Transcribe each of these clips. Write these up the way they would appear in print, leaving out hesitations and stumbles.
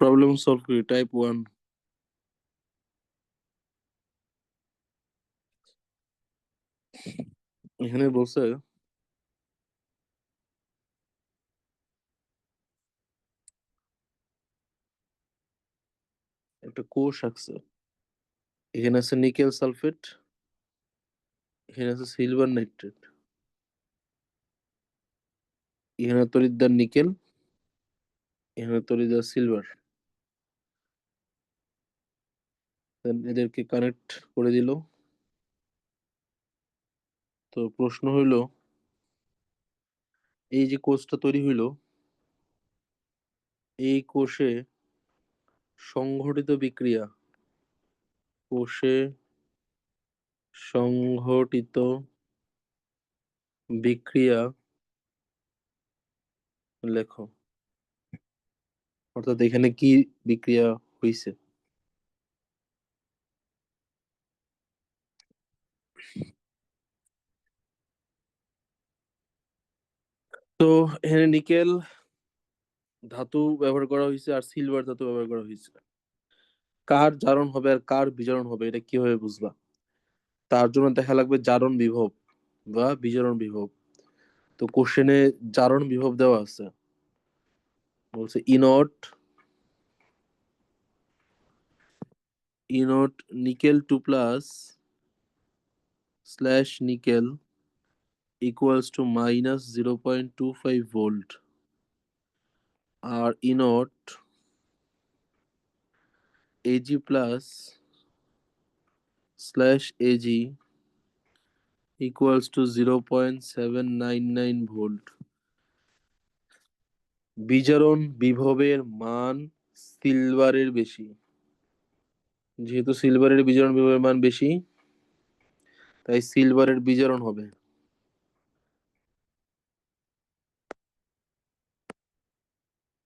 Problem solve করি, type 1। এখানে বলছে একটা কোষ আছে। এখানে আছে নিকেল সালফেট, এখানে আছে সিলভার নাইট্রেট, এখানে তড়িৎদ্বার নিকেল, এখানে তড়িৎদ্বার সিলভার। Then এদেরকে কানেক্ট করে দিল। তো প্রশ্ন হইলো, এই যে কোষটা তৈরি হইলো, এই কোষে সংঘটিত বিক্রিয়া, কোষে সংঘটিত বিক্রিয়া লেখো। অর্থাৎ এখানে কি বিক্রিয়া হইছে। তো এখানে নিকেল ধাতু ব্যবহার করা হয়েছে আর সিলভার ধাতু ব্যবহার করা হয়েছে। কার জারণ হবে আর কার বিজারণ হবে এটা কিভাবে বুঝবা? তার জন্য দেখা লাগবে জারণ বিভব বা বিজারণ বিভব। তো কোশ্চেনে জারণ বিভব দেওয়া আছে, বলছে E nought nickel 2 plus / nickel equals to -0.25 volt, আর E nought Ag+/Ag equals to 0.799 volt. বিজারণ বিভবের মান সিলভারের বেশি। যেহেতু সিলভারের বিজারণ বিভবের মান বেশি, তাই সিলভারের বিজারণ হবে।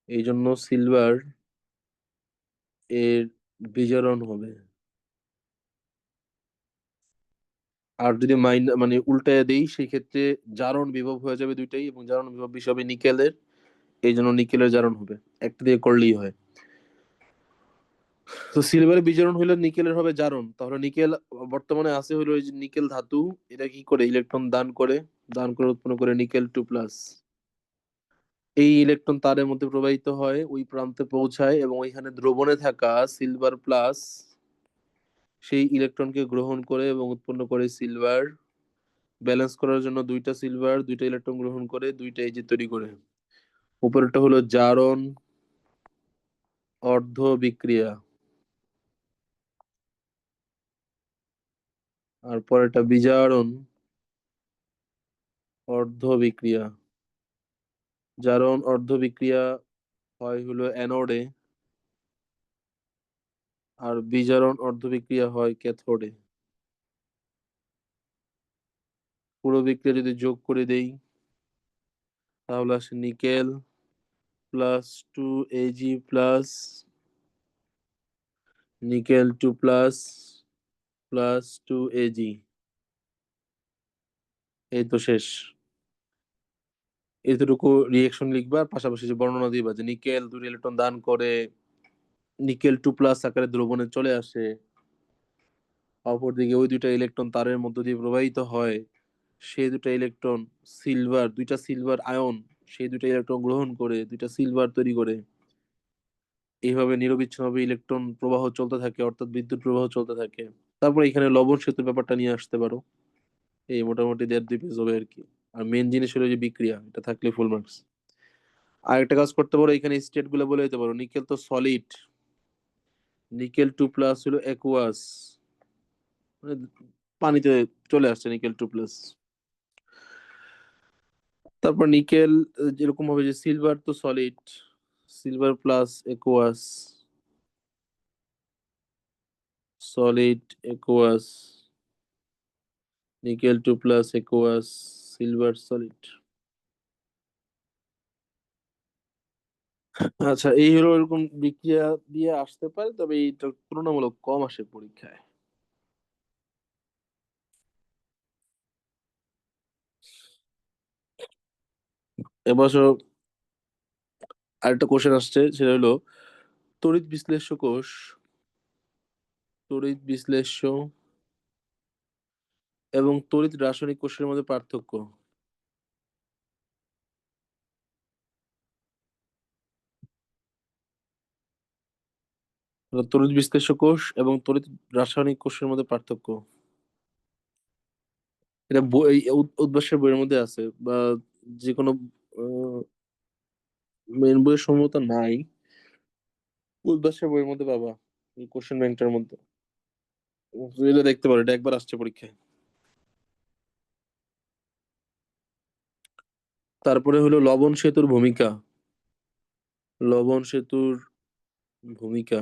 এই জন্য সিলভার এর বিজারণ হবে। আর যদি মানে উল্টায় দেই, সেই ক্ষেত্রে জারণ বিভব হয়ে যাবে দুইটাই, এবং জারণ বিভব বেশি হবে নিকেলের। এই জন্য নিকেলের জারণ হবে। একটা দিয়ে করলেই হয়। তো সিলভারের বিজারণ হইলে নিকেলের হবে জারণ। তাহলে নিকেল বর্তমানে আছে হলো ওই যে নিকেল ধাতু, এটা কি করে ইলেকট্রন দান করে উৎপন্ন করে নিকেল 2+। এই ইলেকট্রন তারের মধ্যে প্রবাহিত হয়, ওই প্রান্তে পৌঁছায়, এবং ওইখানে দ্রবণে থাকা সিলভার প্লাস সেই ইলেকট্রনকে গ্রহণ করে এবং উৎপন্ন করে সিলভার। ব্যালেন্স করার জন্য দুইটা সিলভার দুইটা ইলেকট্রন গ্রহণ করে দুইটা এজি তৈরি করে। উপরেরটা হলো জারণ অর্ধ বিক্রিয়া, আর পরেরটা বিজারণ অর্ধ বিক্রিয়া। জারণ অর্ধ বিক্রিয়া হয় হলো অ্যানোডে, আর বিজারণ অর্ধ বিক্রিয়া হয় ক্যাথোডে। পুরো বিক্রিয়া যদি যোগ করে দেই, তাহলে আসে নিকেল +2 Ag+ নিকেল 2++2 Ag। এই তো শেষ। এতটুকু রিয়েকশন লিখবা, আর পাশাপাশি যে বর্ণনা দিবা যে নিকেল 2 ইলেকট্রন দান করে নিকেল 2+ আকারে দ্রবণে চলে আসে, অপরদিকে ওই দুইটা ইলেকট্রন তারের মধ্য দিয়ে প্রবাহিত হয়, সেই দুটা ইলেকট্রন দুইটা সিলভার আয়ন সেই দুইটা ইলেকট্রন গ্রহণ করে দুইটা সিলভার তৈরি করে। এইভাবে নিরবিচ্ছিন্নভাবে ইলেকট্রন প্রবাহ চলতে থাকে, অর্থাৎ বিদ্যুৎ প্রবাহ চলতে থাকে। তারপর এখানে লবণ সেতুর ব্যাপারটা নিয়ে আসতে পারো। এই মোটামুটি 1.5-2 পেজ হবে আর কি। আর মেন জিনিস হলো যে বিক্রিয়া, এটা থাকলে ফুল মার্কস। আর একটা কাজ করতে পারো, এখানে স্টেট গুলো বলে দিতে পারো। নিকেল তো সলিড, নিকেল 2+ হলো অ্যাকুয়াস, মানে পানিতে চলে আসছে নিকেল 2+। তারপর নিকেল যেরকম হবে যে সিলভার তো solid, silver plus aqueous, solid aqueous, nickel 2+অ্যাকুয়াস, সিলভার সলিড। আচ্ছা, এই হলো এরকম বিক্রিয়া দিয়ে আসতে পারে, তবে এইটা তুলনামূলক কম আসে পরীক্ষায়। এবছর আরেকটা কোশ্চেন আসছে, সেটা হলো তড়িৎ বিশ্লেষ্য কোষ, তড়িৎ বিশ্লেষ্য এবং তড়িৎ রাসায়নিক কোষের মধ্যে পার্থক্য। তড়িৎ বিশ্লেষ্য কোষ এবং তড়িৎ রাসায়নিক কোষের মধ্যে পার্থক্য। এটা এই উদ্ভাসের বইয়ের মধ্যে আছে, বা যে কোনো মেন বইয়ের সম্ভবত নাই, উদ্ভাসের বইয়ের মধ্যে পাবা, এই কোশ্চেন ব্যাংকটার মধ্যে। এটা দেখতে পারো, এটা একবার আসছে পরীক্ষায়। তারপরে হলো লবণ সেতুর ভূমিকা। লবণ সেতুর ভূমিকা,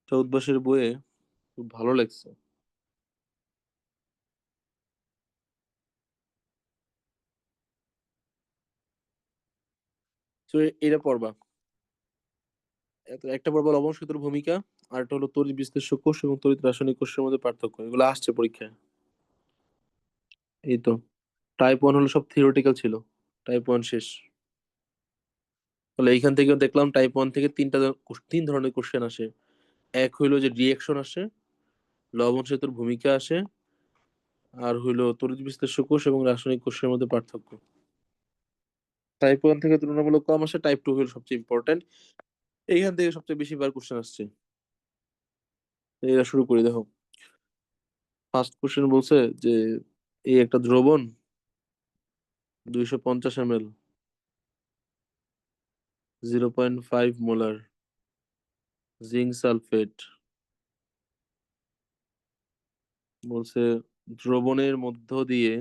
এটা উদ্ভাসের বইয়ে খুব ভালো লাগছে। তো এটা পড়বা। একটা পড়বা লবণ সেতুর ভূমিকা, আর একটা হলো তড়িৎ বিশ্লেষ্য কোষ এবং তড়িৎ রাসায়নিক কোষের মধ্যে পার্থক্য। এগুলো আসছে পরীক্ষায়। এই তো টাইপ 1 হলো সব থিওরিটিক্যাল ছিল, টাইপ 1 শেষ। তাহলে এইখান থেকে দেখলাম টাইপ 1 থেকে তিন ধরনের কোশ্চেন আসে। এক হইলো যে রিয়েকশন আসে, লবণ সেতুর ভূমিকা আসে, আর হইলো তড়িৎ বিশ্লেষ্য কোষ এবং রাসায়নিক কোষের মধ্যে পার্থক্য। টাইপ 1 থেকে তুলনামূলক কম আসে, টাইপ 2 হলো সবচেয়ে ইম্পর্টেন্ট। এইখান থেকে সবচেয়ে বেশি বার কোশ্চেন আসছে। এরা শুরু করে দেখো। ফার্স্ট কোশ্চেন বলছে যে এই একটা দ্রবণ 250 ml, 0.5 মোলার জিঙ্ক সালফেট। বলছে দ্রবণের মধ্য দিয়ে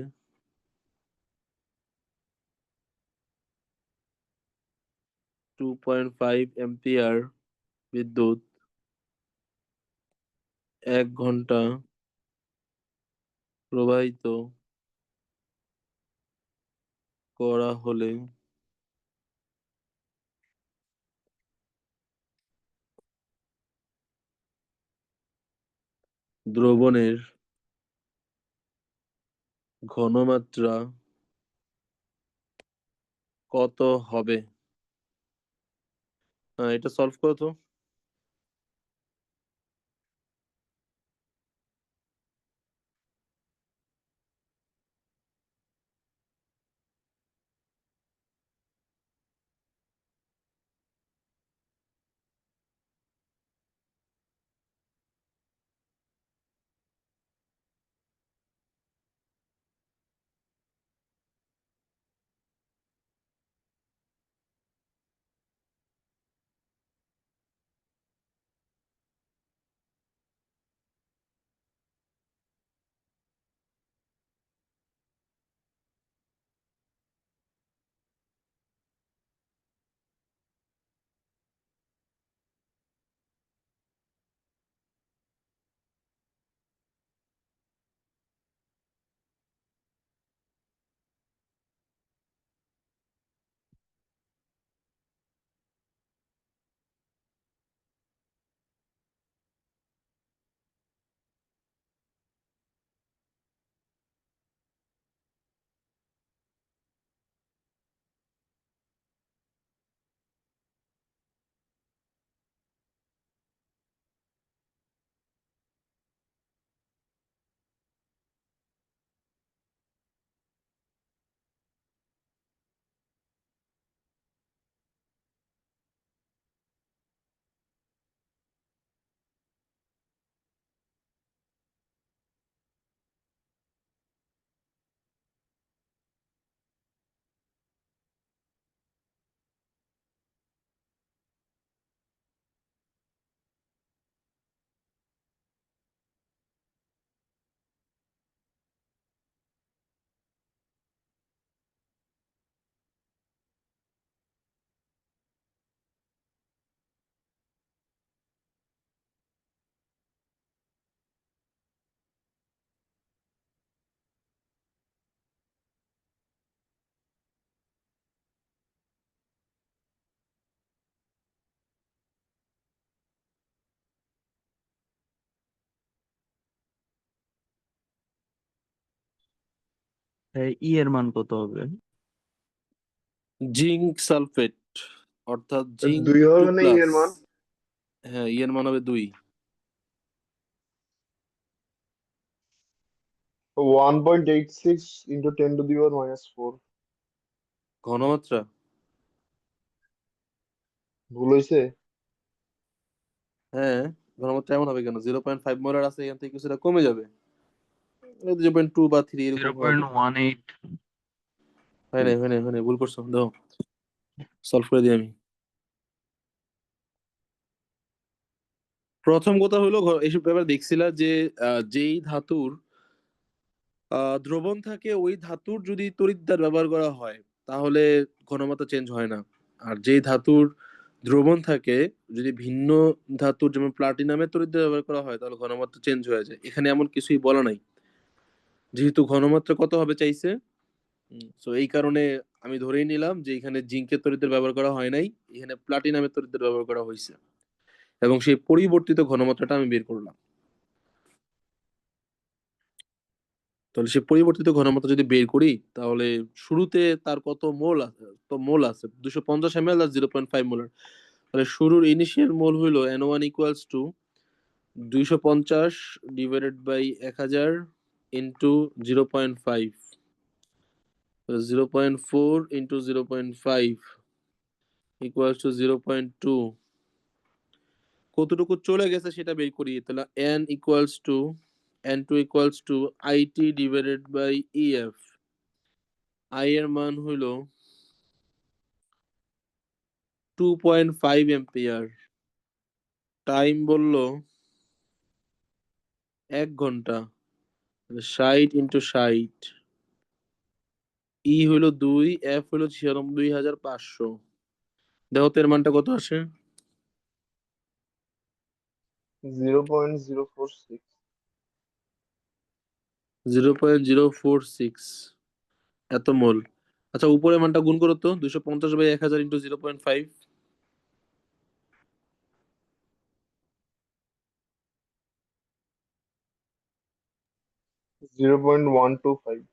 2.5 অ্যাম্পিয়ার বিদ্যুৎ 1 ঘন্টা প্রবাহিত করা হলে দ্রবণের ঘনমাত্রা কত হবে? এটা সলভ করো তো। ই এর মান কত হবে? জিঙ্ক সালফেট, অর্থাৎ জিঙ্ক দুই হবে টু মানে ই প্লাস। এর মান হ্যাঁ, ই এর মান হবে 2। 1.86 into 10⁻⁻⁴ ঘনমাত্রা। ভুল হয়েছে? হ্যাঁ, ঘনমাত্রা এমন হবে কেন? 0.5 মোলার আছে, এখান থেকে কিছুটা কমে যাবে, 0.2 বা 3 জিরো এরকম পয়েন্ট হবে। ওয়ান এইট হয় নাই, ভুল করছো, দাও সলভ করে দিই আমি। প্রথম কথা হলো, এইসব ব্যাপার দেখছিলা যে যেই ধাতুর দ্রবণ থাকে, ওই ধাতুর যদি তড়িৎদ্বার ব্যবহার করা হয় তাহলে ঘনমাত্রা চেঞ্জ হয় না। আর যেই ধাতুর দ্রবণ থাকে, যদি ভিন্ন ধাতুর যেমন প্লাটিনামের তড়িৎদ্বার ব্যবহার করা হয় তাহলে ঘনমাত্রা চেঞ্জ হয়ে যায়। এখানে এমন কিছুই বলা নাই, যেহেতু ঘনমাত্রা কত হবে চাইছে। তো এই কারণে আমি ধরেই নিলাম যে এখানে জিঙ্কের তড়িৎদ্বার ব্যবহার করা হয় নাই, এখানে প্লাটিনামের তড়িৎদ্বার ব্যবহার করা হয়েছে, এবং সেই পরিবর্তিত ঘনমাত্রাটা আমি বের করলাম। তাহলে সে পরিবর্তিত ঘনমাত্রা যদি বের করি, তাহলে শুরুতে তার কত মোল আছে, তো মোল আছে 250 ml আর 0.5 মোলার। তাহলে শুরুর ইনিশিয়াল মোল হইলো N1 equals to 250 divided by 1000 into 0.5, 0.4 into 0.5 equals to 0.2। কতটুকু চলে গেছে সেটা বের করি, তাহলে N2 equals to IT divided by EF। I এর মান হইলো 2.5 এম্পিয়ার। টাইম বললো 1 ঘন্টা। 60 × 60, ই হইলো 2, এফ হইলো 96,500। দেখো তো এর মানটা কত আসে। 0.046। 0.046 এত মোল। আচ্ছা, উপরের মানটা গুণ করো তো, 250/1000 ইন্টু 0.5। 0.125।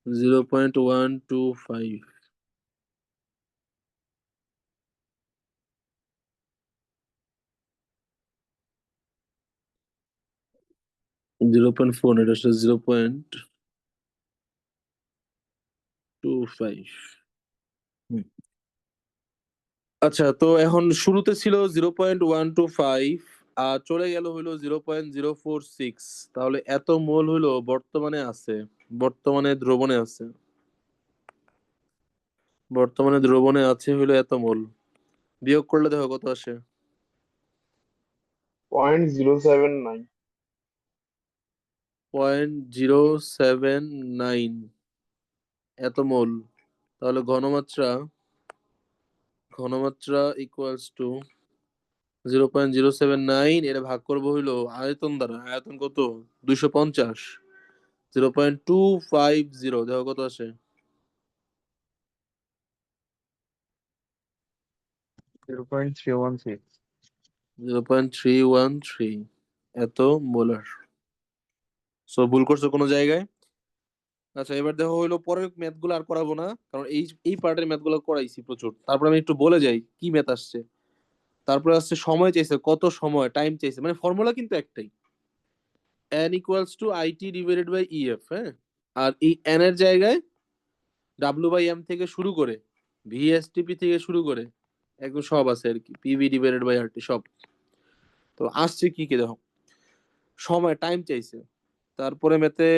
0.125। 0.4, এটা হচ্ছে 0.25। আচ্ছা, তো এখন শুরুতে ছিল 0.125, আর চলে গেল হইলো 0.046। তাহলে এত মোল হইলো বর্তমানে দ্রবণে আছে, হইলো এত মোল। বিয়োগ করলে দেখো কত আসে। 0.079। 0.079 এত মোল। তাহলে ঘনমাত্রা ইকুয়ালস টু 0.079, এটা ভাগ করবো হইলো আয়তন দ্বারা। আয়তন কত? 250। 0.250, দেখো কত আসে। 0.316 0.313 এত মোলার। সো ভুল করছো কোনো জায়গায়। আচ্ছা, এবার দেখো হইলো পরের ম্যাথ গুলো আর করাবো না, কারণ এই এই পার্টের ম্যাথ গুলো করাইছি প্রচুর। তারপর আমি একটু বলে যাই কি ম্যাথ আসছে। তারপরে আসছে সময় চাইছে, কত সময়, টাইম চাইছে, মানে ফর্মুলা কিন্তু একটাই, n equals to IT divided by EF. হ্যাঁ, আর এই n এর জায়গায় W/M থেকে শুরু করে, VSTP থেকে শুরু করে একদম সব আছে আর কি, পিভি ডিভাইডেড বাই RT সব। তো আসছে কি কি দেখো, সময় টাইম চাইছে, তারপরে মেতে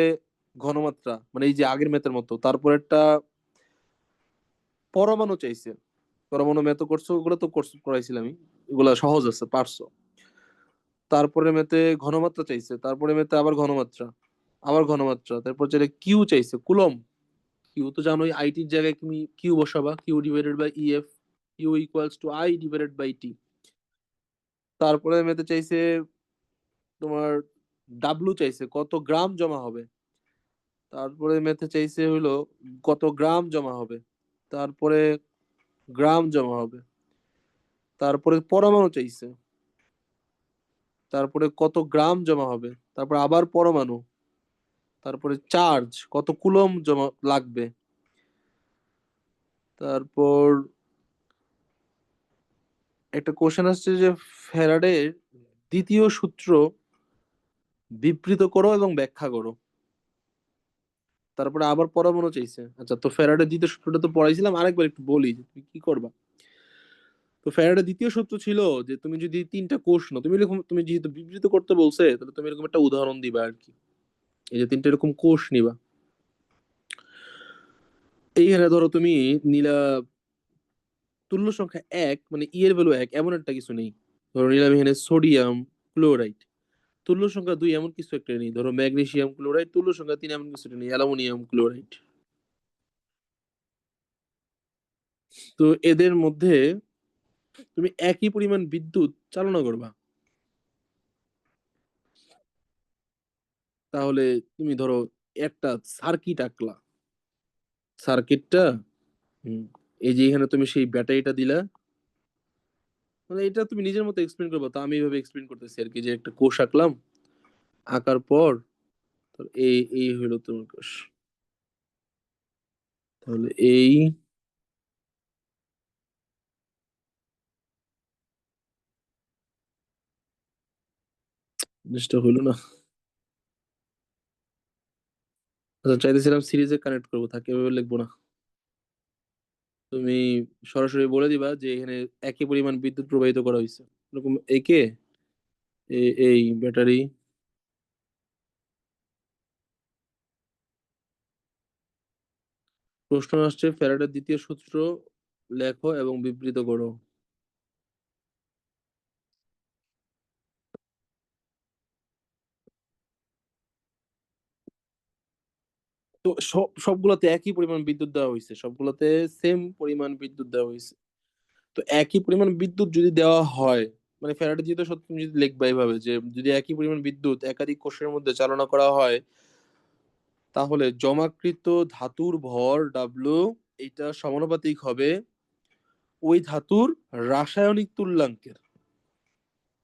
ঘনমাত্রা, মানে এই যে আগের মেতের মতো। তারপর একটা পরমাণু চাইছে, পরমাণু মেতো করছো, ওগুলো তো করাইছিলাম, এগুলা সহজ আছে, পারছো। তারপরে মেতে ঘনমাত্রা চাইছে, তারপরে মেতে আবার ঘনমাত্রা, তারপর যেটা কিউ চাইছে, কুলম। কিউ তো জানোই, আইটির জায়গায় তুমি কিউ বসাবা, Q divided by EF. Q equals to I divided by T. তারপরে মেতে চাইছে তোমার ডাব্লু চাইছে, কত গ্রাম জমা হবে। তারপরে মেথে চাইছে হইলো কত গ্রাম জমা হবে। তারপরে গ্রাম জমা হবে। তারপরে পরমাণু চাইছে, তারপরে কত গ্রাম জমা হবে। তারপর আবার পরমাণু, তারপরে চার্জ, কত কুলম জমা লাগবে। তারপর একটা কোশ্চেন আসছে যে ফ্যারাডের দ্বিতীয় সূত্র বিবৃত করো এবং ব্যাখ্যা করো। তারপরে আবার পরমাণু চাইছে। আচ্ছা, তো ফ্যারাডের দ্বিতীয় সূত্রটা তো পড়াইছিলাম, আরেকবার একটু বলি যে তুমি কি করবা। তো ফ্যারাডের দ্বিতীয় সূত্র ছিল যে তুমি যদি তিনটা কোষ নাও, তুমি এরকম, তুমি যেহেতু বিবৃত করতে বলছে, তাহলে তুমি এরকম একটা উদাহরণ দিবা আর কি। এই যে তিনটা এরকম কোষ নিবা, এইখানে ধরো তুমি নীলা তুল্য সংখ্যা এক, মানে ই এর ভ্যালু এক, এমন একটা কিছু নেই। ধরো নিলাম এখানে সোডিয়াম ক্লোরাইড, তুল্য সংখ্যা দুই এমন কিছু একটা নেই। ধরো ম্যাগনেসিয়াম ক্লোরাইড, তুল্য সংখ্যা তিন এমন কিছু একটা নেই। Aluminium chloride. তো এদের মধ্যে তুমি একই পরিমাণ বিদ্যুৎ চালনা করবা। তাহলে তুমি ধরো একটা সার্কিট আঁকলা। সার্কিটটা, হুম, এই যে এখানে তুমি সেই ব্যাটারিটা দিলা, মানে এটা তুমি নিজের মতো এক্সপ্লেন করবো, তো আমি এইভাবে এক্সপ্লেন করতেছি আর কি, যে একটা কোষ আঁকলাম, আঁকার পর তো এই এই হইলো তোমার কোষ। তাহলে এই জিনিসটা হইলো না। আচ্ছা, চাইতেছিলাম সিরিজে কানেক্ট করবো, থাকে এভাবে লিখবো না। তুমি সরাসরি বলে দিবা যে এখানে একই পরিমাণ বিদ্যুৎ প্রবাহিত করা হয়েছে, এরকম একে এই ব্যাটারি। প্রশ্ন আসছে ফ্যারাডের দ্বিতীয় সূত্র লেখো এবং বিবৃত করো। তো সবগুলোতে একই পরিমাণ বিদ্যুৎ দেওয়া হয়েছে, সবগুলোতে সেম পরিমাণ বিদ্যুৎ দেওয়া হয়েছে। তো একই পরিমাণ বিদ্যুৎ যদি দেওয়া হয়, মানে ফ্যারাডের দ্বিতীয় সূত্র তুমি যদি লিখবা এইভাবে, যে যদি একই পরিমাণ বিদ্যুৎ একাধিক কোষের মধ্যে চালনা করা হয়, তাহলে জমাকৃত ধাতুর ভর ডাব্লু এটা সমানুপাতিক হবে ওই ধাতুর রাসায়নিক তুল্যাঙ্কের।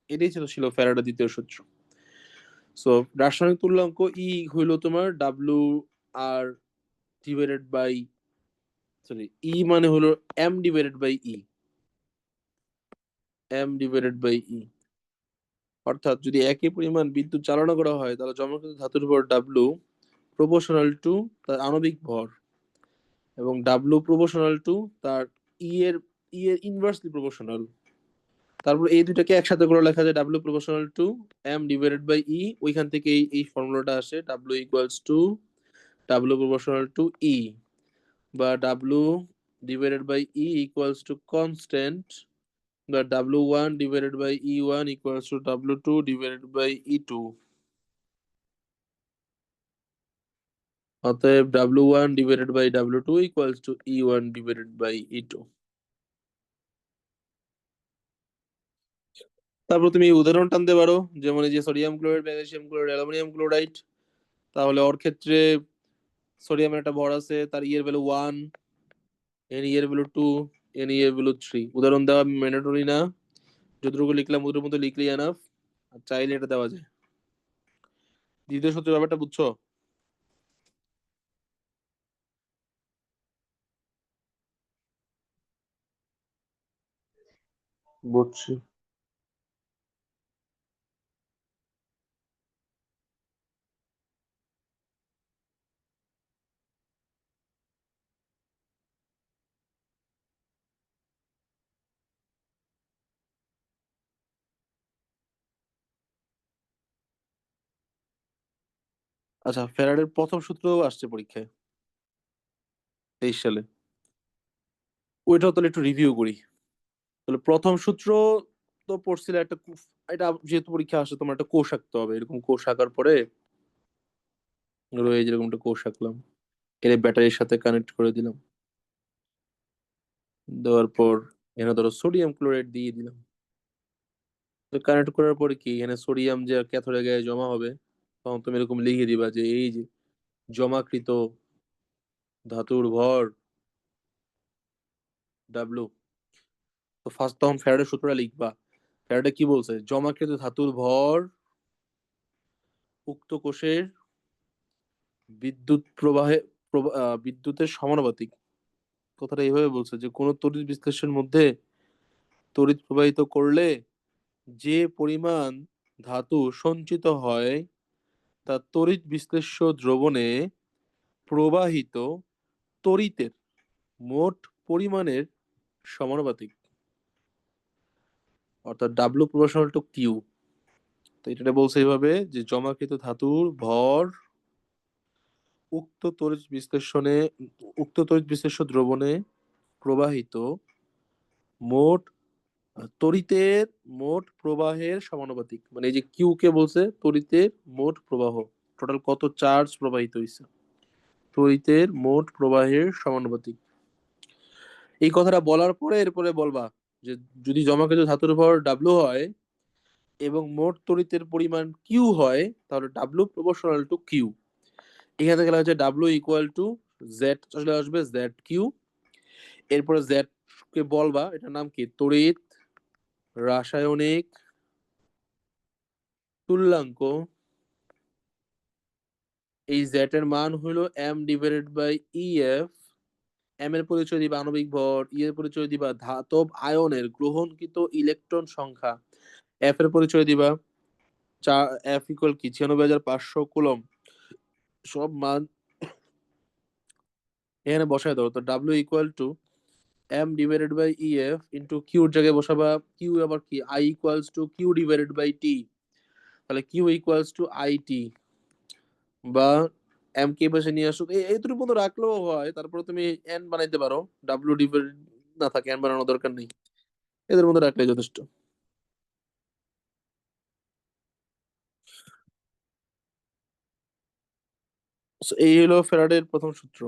এটাই ছিল ফ্যারাডের দ্বিতীয় সূত্র। সো রাসায়নিক তুল্যাঙ্ক ই হইলো তোমার ডাব্লু আর ডিভাইডেড বাই, সরি, ই মানে হলো M divided by E, M divided by E. অর্থাৎ যদি একই পরিমাণ বিদ্যুৎ চালনা করা হয়, তাহলে জমাকৃত ধাতুর ভর ডাব্লু প্রপোর্শনাল টু তার আণবিক ভর, এবং ডাব্লু প্রপোর্শনাল টু তার ই এর ইনভার্সলি প্রপোর্শনাল। তারপর এই দুটাকে একসাথে করে লেখা যায় W proportional to M divided by E. ওইখান থেকে এই ফর্মুলাটা আসে, W equals to W proportional to E, বা W divided by E equals to constant, বা W one divided by E one equals to W two divided by E two. অতএব W one divided by W two equals to E one divided by E two. তারপর তুমি উদাহরণ টানতে পারো, যেমন এই যে sodium chloride, magnesium chloride, aluminium chloride. তাহলে ওর ক্ষেত্রে সোডিয়ামের একটা ভর আছে, তার ই এর ভ্যালু ওয়ান, এন ই এর ভ্যালু টু, এন ই এর ভ্যালু থ্রি। উদাহরণ দেওয়া ম্যান্ডেটরি না, যতটুকু লিখলাম ওদের মতো লিখলেই এনাফ। আর চাইলে এটা দেওয়া যায়। দ্বিতীয় সূত্রের ব্যাপারটা বুঝছো? বুঝছি। আচ্ছা, ফ্যারাডের প্রথম সূত্র আসছে পরীক্ষায় 23 সালে, ওইটাও তাহলে একটু রিভিউ করি। তাহলে প্রথম সূত্র তো পড়ছিলে একটা এটা যেহেতু পরীক্ষা আসে, তোমার একটা কোষ আঁকতে হবে। এরকম কোষ আঁকার পরে ধরো এই যেরকম একটা কোষ আঁকলাম, এর ব্যাটারির সাথে কানেক্ট করে দিলাম, দেওয়ার পর এখানে ধরো সোডিয়াম ক্লোরাইড দিয়ে দিলাম। তো কানেক্ট করার পরে কি, এখানে সোডিয়াম যে ক্যাথোডের গায়ে জমা হবে, তখন তুমি এরকম লিখে দিবা যে এই যে জমাকৃত ধাতুর ভর ডাব্লু। তো ফার্স্ট তখন ফ্যারাডের সূত্রটা লিখবা। ফ্যারাডে কি বলছে, জমাকৃত ধাতুর ভর উক্ত কোষের বিদ্যুৎ প্রবাহে বিদ্যুতের সমানুপাতিক। কথাটা এইভাবে বলছে যে কোন তড়িৎ বিশ্লেষণের মধ্যে তড়িৎ প্রবাহিত করলে যে পরিমাণ ধাতু সঞ্চিত হয় তা তড়িৎ বিশ্লেষ্য দ্রবণে প্রবাহিত তড়িতের মোট পরিমাণের সমানুপাতিক, অর্থাৎ ডাব্লু প্রপোর্শনাল টু কিউ। তো এটা বলছে এইভাবে যে জমাকৃত ধাতুর ভর উক্ত তড়িৎ বিশ্লেষ্য দ্রবণে প্রবাহিত মোট তড়িতের মোট প্রবাহের সমানুপাতিক। মানে এই যে কিউ কে বলছে তড়িতের মোট প্রবাহ, টোটাল কত চার্জ প্রবাহিত হয়েছে, তড়িতের মোট প্রবাহের সমানুপাতিক। এই কথাটা বলার পরে এরপরে বলবা যে যদি জমাকৃত ধাতুর ভর ডাব্লু হয় এবং মোট তড়িতের পরিমাণ কিউ হয় তাহলে ডাব্লু প্রপোর্শনাল টু কিউ। এখান থেকে লেখা হচ্ছে ডাব্লু ইকুয়াল টু জেড, চলে আসবে জেড কিউ। এরপরে জেড কে বলবা এটার নাম কি, তড়িৎ রাসায়নিক তুল্যাঙ্ক। এই জেড এর মান হলো M divided by E F. M এর পরিচয় দিবা আণবিক ভর, ই এর পরিচয় দিবা ধাতব আয়নের গ্রহণকৃত ইলেকট্রন সংখ্যা, এফ এর পরিচয় দিবা এফ ইকুয়াল কি 96,500 কুলম। সব মান এখানে বসায় দাও। তো W equal to M divided by E F into কিউর জায়গায় বসাবা কিউ, আবার কি I equals to Q divided by T. তাহলে Q equals to I T, বা এম কে পাশে নিয়ে আসো এইটুকু পর্যন্ত রাখলেও হয়। তারপরে তুমি এন বানাইতে পারো, ডাব্লিউ ডিভাইড না থাকে এন বানানোর দরকার নেই, এদের মধ্যে রাখলে যথেষ্ট। So, এই হলো ফ্যারাডের প্রথম সূত্র।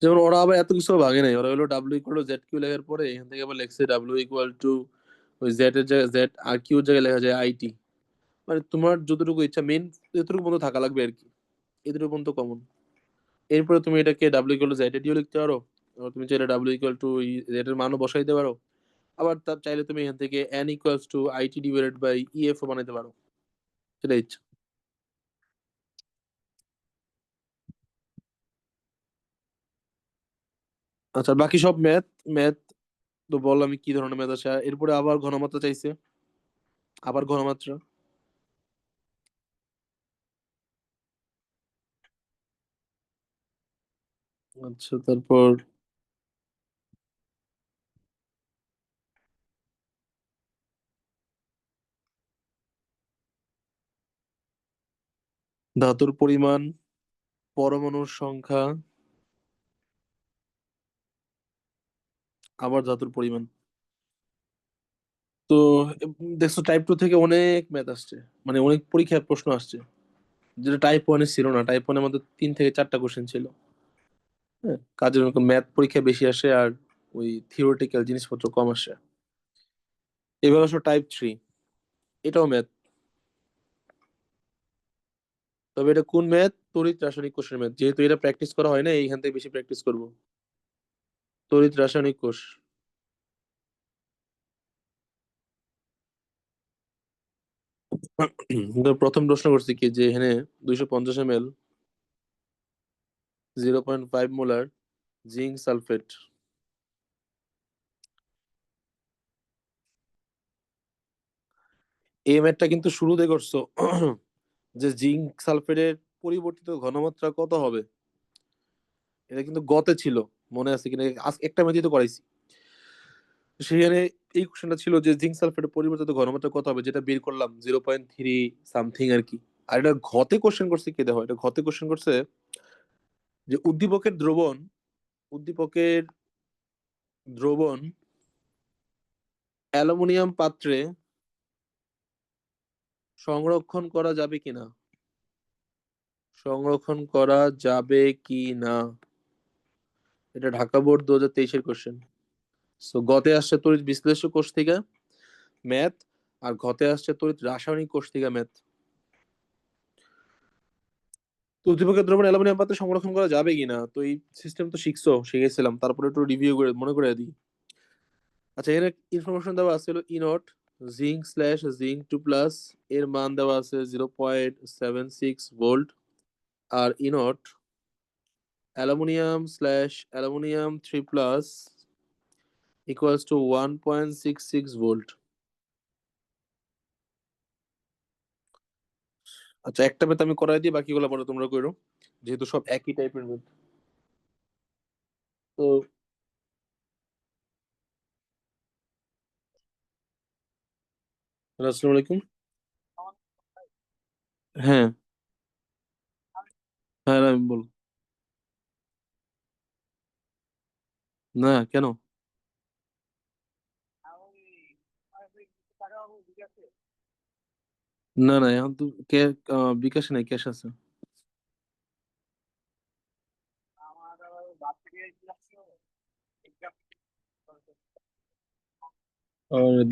যেমন ওরা আবার এত কিছু ভাগে নাই, ওরা হলো W equal to Z Q লেখার পরে এখান থেকে আবার লেখছে ডাব্লিউ ইকুয়াল টু ওই জেড এর জায়গায় জেড আর কিউর জায়গায় লেখা যায় আইটি। মানে তোমার যতটুকু ইচ্ছা মেন এতটুকু পর্যন্ত থাকা লাগবে আর কি, এতটুকু পর্যন্ত কমন। এরপরে তুমি এটাকে ডাব্লিউ ইকুয়াল টু জেড এটিও লিখতে পারো, আবার তুমি চাইলে ডাব্লিউ ইকুয়াল টু জেড এর মানও বসাই দিতে পারো। আবার তার চাইলে তুমি এখান থেকে n equals to IT divided by EF ও বানাইতে পারো, সেটা ইচ্ছা। আচ্ছা বাকি সব ম্যাথ, ম্যাথ তো বললাম আমি কি ধরনের ম্যাথ আছে। এরপরে আবার ঘনমাত্রা চাইছে, আবার ঘনমাত্রা। আচ্ছা তারপর ধাতুর পরিমাণ, পরমাণুর সংখ্যা, আবার ধাতুর পরিমাণ। তো দেখছো টাইপ 2 থেকে অনেক ম্যাথ আসছে, মানে অনেক পরীক্ষায় প্রশ্ন আসছে, যেটা টাইপ 1 এ ছিল না। টাইপ 1 এর মধ্যে 3 থেকে 4টা কোশ্চেন ছিল। হ্যাঁ, কাজের ম্যাথ পরীক্ষা বেশি আসে আর ওই থিওরিটিক্যাল জিনিসপত্র কম আসে। এবার আসো টাইপ 3, এটাও ম্যাথ। তবে এটা কোন ম্যাথ, তড়িৎ রাসায়নিক কোষের ম্যাথ। যেহেতু এটা প্র্যাকটিস করা হয় না এইখান থেকে বেশি প্র্যাকটিস করব। তড়িৎ রাসায়নিক কোষ। তো প্রথম প্রশ্ন করছি কি যে এখানে 250 ml 0.5 মোলার জিঙ্ক সালফেট। এই ম্যাথটা কিন্তু শুরুতে করছো যে জিঙ্ক সালফেটের পরিবর্তিত ঘনমাত্রা কত হবে, এটা কিন্তু গতে ছিল, মনে আছে কিনা একটা ম্যাথই তো করাইছি। সেখানে এই কোশ্চেনটা ছিল যে জিঙ্ক সালফেটের পরিবর্তিত ঘনমাত্রা কত হবে, যেটা বের করলাম 0.3 সামথিং আর কি। আর এটা ঘতে কোশ্চেন করছে কে, দেখো এটা ঘতে কোশ্চেন করছে যে উদ্দীপকের দ্রবণ, উদ্দীপকের দ্রবণ অ্যালুমিনিয়াম পাত্রে সংরক্ষণ করা যাবে কিনা, সংরক্ষণ করা যাবে কি না। এটা ঢাকা বোর্ড 2023-এর কোশ্চেন। সো গতে আসছে তড়িৎ বিশ্লেষ্য কোষ থেকে ম্যাথ, আর ঘতে আসছে তড়িৎ রাসায়নিক কোষ থেকে ম্যাথ। তো উদ্দীপকের দ্রবণ অ্যালুমিনিয়াম পাত্রে সংরক্ষণ করা যাবে কিনা, তো এই সিস্টেম তো শিখছো, শিখেছিলাম, তারপরে একটু রিভিউ করে মনে করে দিই। আচ্ছা এখানে ইনফরমেশন দেওয়া আছে হলো E naught zinc slash zinc 2+, এর মান দেওয়া আছে 0.76 ভোল্ট। আর E naught aluminium slash aluminium 3+, equals to 1.66 volt. আচ্ছা, একটা ম্যাথ আমি করাই দিই, বাকিগুলো পরে তোমরা করো, যেহেতু সব একই টাইপের ম্যাথ। তো আসসালামু আলাইকুম। হ্যাঁ, হ্যাঁ আমি বল। না কেন? না না, এখন তো বিকাশ নাই, ক্যাশ আছে।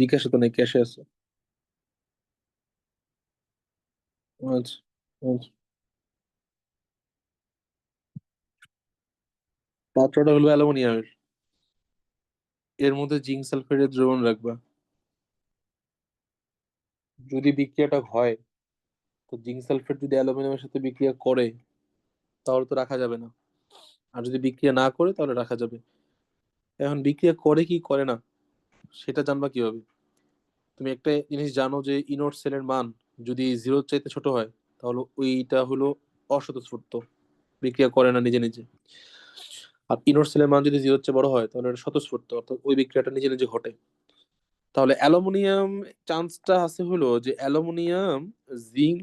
বিকাশে তো নাই, ক্যাশে আছে। আচ্ছা আচ্ছা। পাত্রটা হলো অ্যালুমিনিয়ামের, এর মধ্যে জিঙ্ক সালফেটের দ্রবণ রাখবা। যদি বিক্রিয়াটা হয়, তো জিঙ্ক সালফেট যদি অ্যালুমিনিয়ামের সাথে বিক্রিয়া করে, তাহলে তো রাখা যাবে না। আর যদি বিক্রিয়া না করে, তাহলে রাখা যাবে। এখন বিক্রিয়া করে কি করে না, সেটা জানবা কিভাবে? তুমি একটা জিনিস জানো যে ইনর্ট সেলের মান যদি জিরোর চাইতে ছোট হয়, তাহলে ওইটা হলো অস্বতঃস্ফূর্ত, বিক্রিয়া করে না নিজে নিজে। আর ইনর্ট সেলের মান যদি জিরোর চেয়ে বড় হয়, তাহলে এটা স্বতঃস্ফূর্ত, অর্থাৎ ওই বিক্রিয়াটা নিজে নিজে ঘটে। তাহলে অ্যালুমিনিয়াম, চান্সটা আছে হলো যে অ্যালুমিনিয়াম জিঙ্ক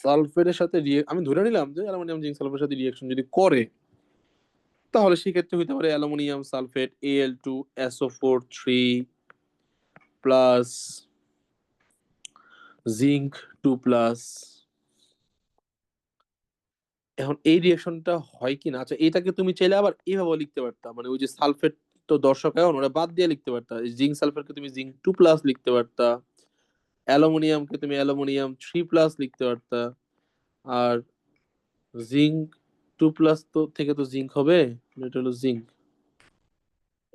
সালফেটের সাথে আমি ধরে নিলাম যে অ্যালুমিনিয়াম জিঙ্ক সালফেটের সাথে রিয়েকশন যদি করে, তাহলে সেক্ষেত্রে হইতে পারে aluminium sulphate Al2SO4 3 plus zinc 2 plus. এখন এই রিয়েকশনটা হয় কিনা, আচ্ছা এটাকে তুমি চাইলে আবার এইভাবে লিখতে পারতা, মানে ওই যে সালফেট তো দর্শক এখন ওরা বাদ দিয়ে লিখতে পারতা, জিঙ্ক সালফেটকে তুমি জিঙ্ক 2 প্লাস লিখতে পারতা, অ্যালুমিনিয়ামকে তুমি অ্যালুমিনিয়াম 3 প্লাস লিখতে পারতা। আর জিঙ্ক 2 প্লাস তো থেকে তো জিঙ্ক হবে, এটা হলো জিঙ্ক,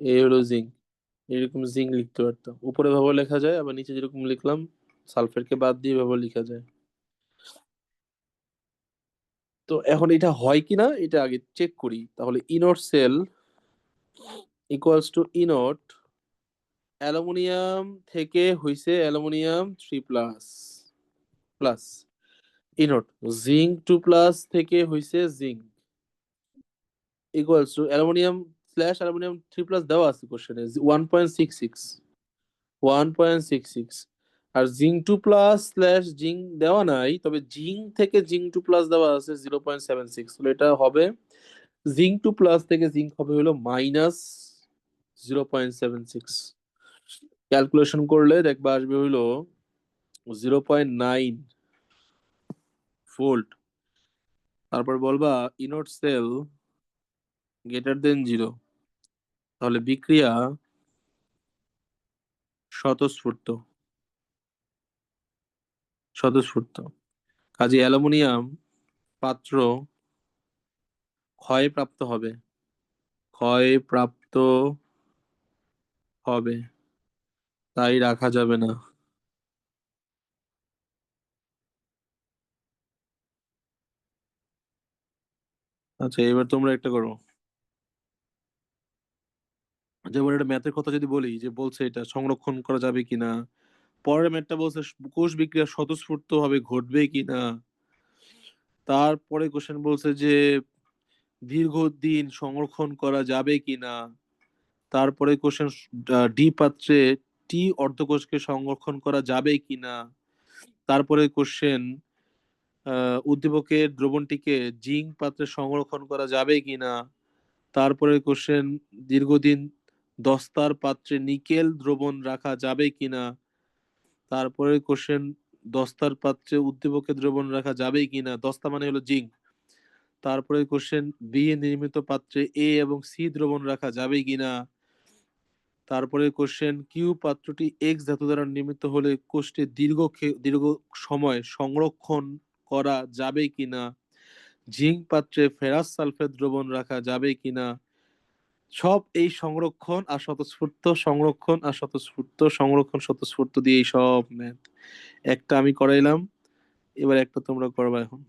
এই হলো জিঙ্ক, এরকম জিঙ্ক লিখতে পারতাম। উপরে ভাবে লেখা যায়, আবার নিচে যেরকম লিখলাম সালফেটকে বাদ দিয়ে ভাবে লেখা যায়। তো এখন এটা হয় কিনা এটা আগে চেক করি। তাহলে E naught cell equals to E naught aluminium থেকে হইছে aluminium 3 plus plus E naught zinc 2 plus থেকে হইছে zinc equals to aluminium aluminium 3 plus দেওয়া আছে কোশ্চেনে 1.66 আর জিঙ্ক 2 প্লাস/জিঙ্ক দেওয়া নাই, তবে জিঙ্ক থেকে জিঙ্ক 2 প্লাস দেওয়া আছে 0.76। এটা হবে জিঙ্ক 2 প্লাস থেকে জিঙ্ক হবে হলো -0.76। ক্যালকুলেশন করলে দেখবা আসবে হইলো 0.9 ভোল্ট। তারপর বলবা ইনর্ট সেল > 0, তাহলে বিক্রিয়া স্বতঃস্ফূর্ত। স্বতঃস্ফূর্ত কাজে অ্যালুমিনিয়াম পাত্র ক্ষয়প্রাপ্ত হবে, ক্ষয়প্রাপ্ত হবে, তাই রাখা যাবে না। আচ্ছা এবার তোমরা একটা করো, যেমন একটা ম্যাথের কথা যদি বলি, যে বলছে এটা সংরক্ষণ করা যাবে কিনা, পরের ম্যাথটা বলছে কোষ বিক্রিয়া স্বতঃস্ফূর্ত ভাবে ঘটবে কিনা, তারপরে কোশ্চেন বলছে যে দীর্ঘদিন সংরক্ষণ করা যাবে কিনা, তারপরে কোশ্চেন ডি পাত্রে টি অর্ধকোষকে সংরক্ষণ করা যাবে কিনা, তারপরে কোশ্চেন উদ্দীপকের দ্রবণটিকে জিঙ্ক পাত্রে সংরক্ষণ করা যাবে কিনা, তারপরে কোশ্চেন দীর্ঘদিন দস্তার পাত্রে নিকেল দ্রবণ রাখা যাবে কিনা, তারপরে কোশ্চেন দস্তার পাত্রে উদ্দীপকের দ্রবণ রাখা যাবে কিনা, দস্তা মানে হলো জিঙ্ক। তারপরে কোশ্চেন বি নির্মিত পাত্রে এ এবং সি দ্রবণ রাখা যাবে কিনা, তারপরে কোশ্চেন কিউ পাত্রটি এক্স ধাতু দ্বারা নির্মিত হলে কোষটি দীর্ঘ সময় সংরক্ষণ করা যাবে কিনা, জিঙ্ক পাত্রে ফেরাস সালফেট দ্রবণ রাখা যাবে কিনা। সব এই সংরক্ষণ আর স্বতঃস্ফূর্ত, সংরক্ষণ আর স্বতঃস্ফূর্ত, সংরক্ষণ স্বতঃস্ফূর্ত দিয়ে এই সব ম্যাথ। একটা আমি করাইলাম, এবার একটা তোমরা করবা এখন।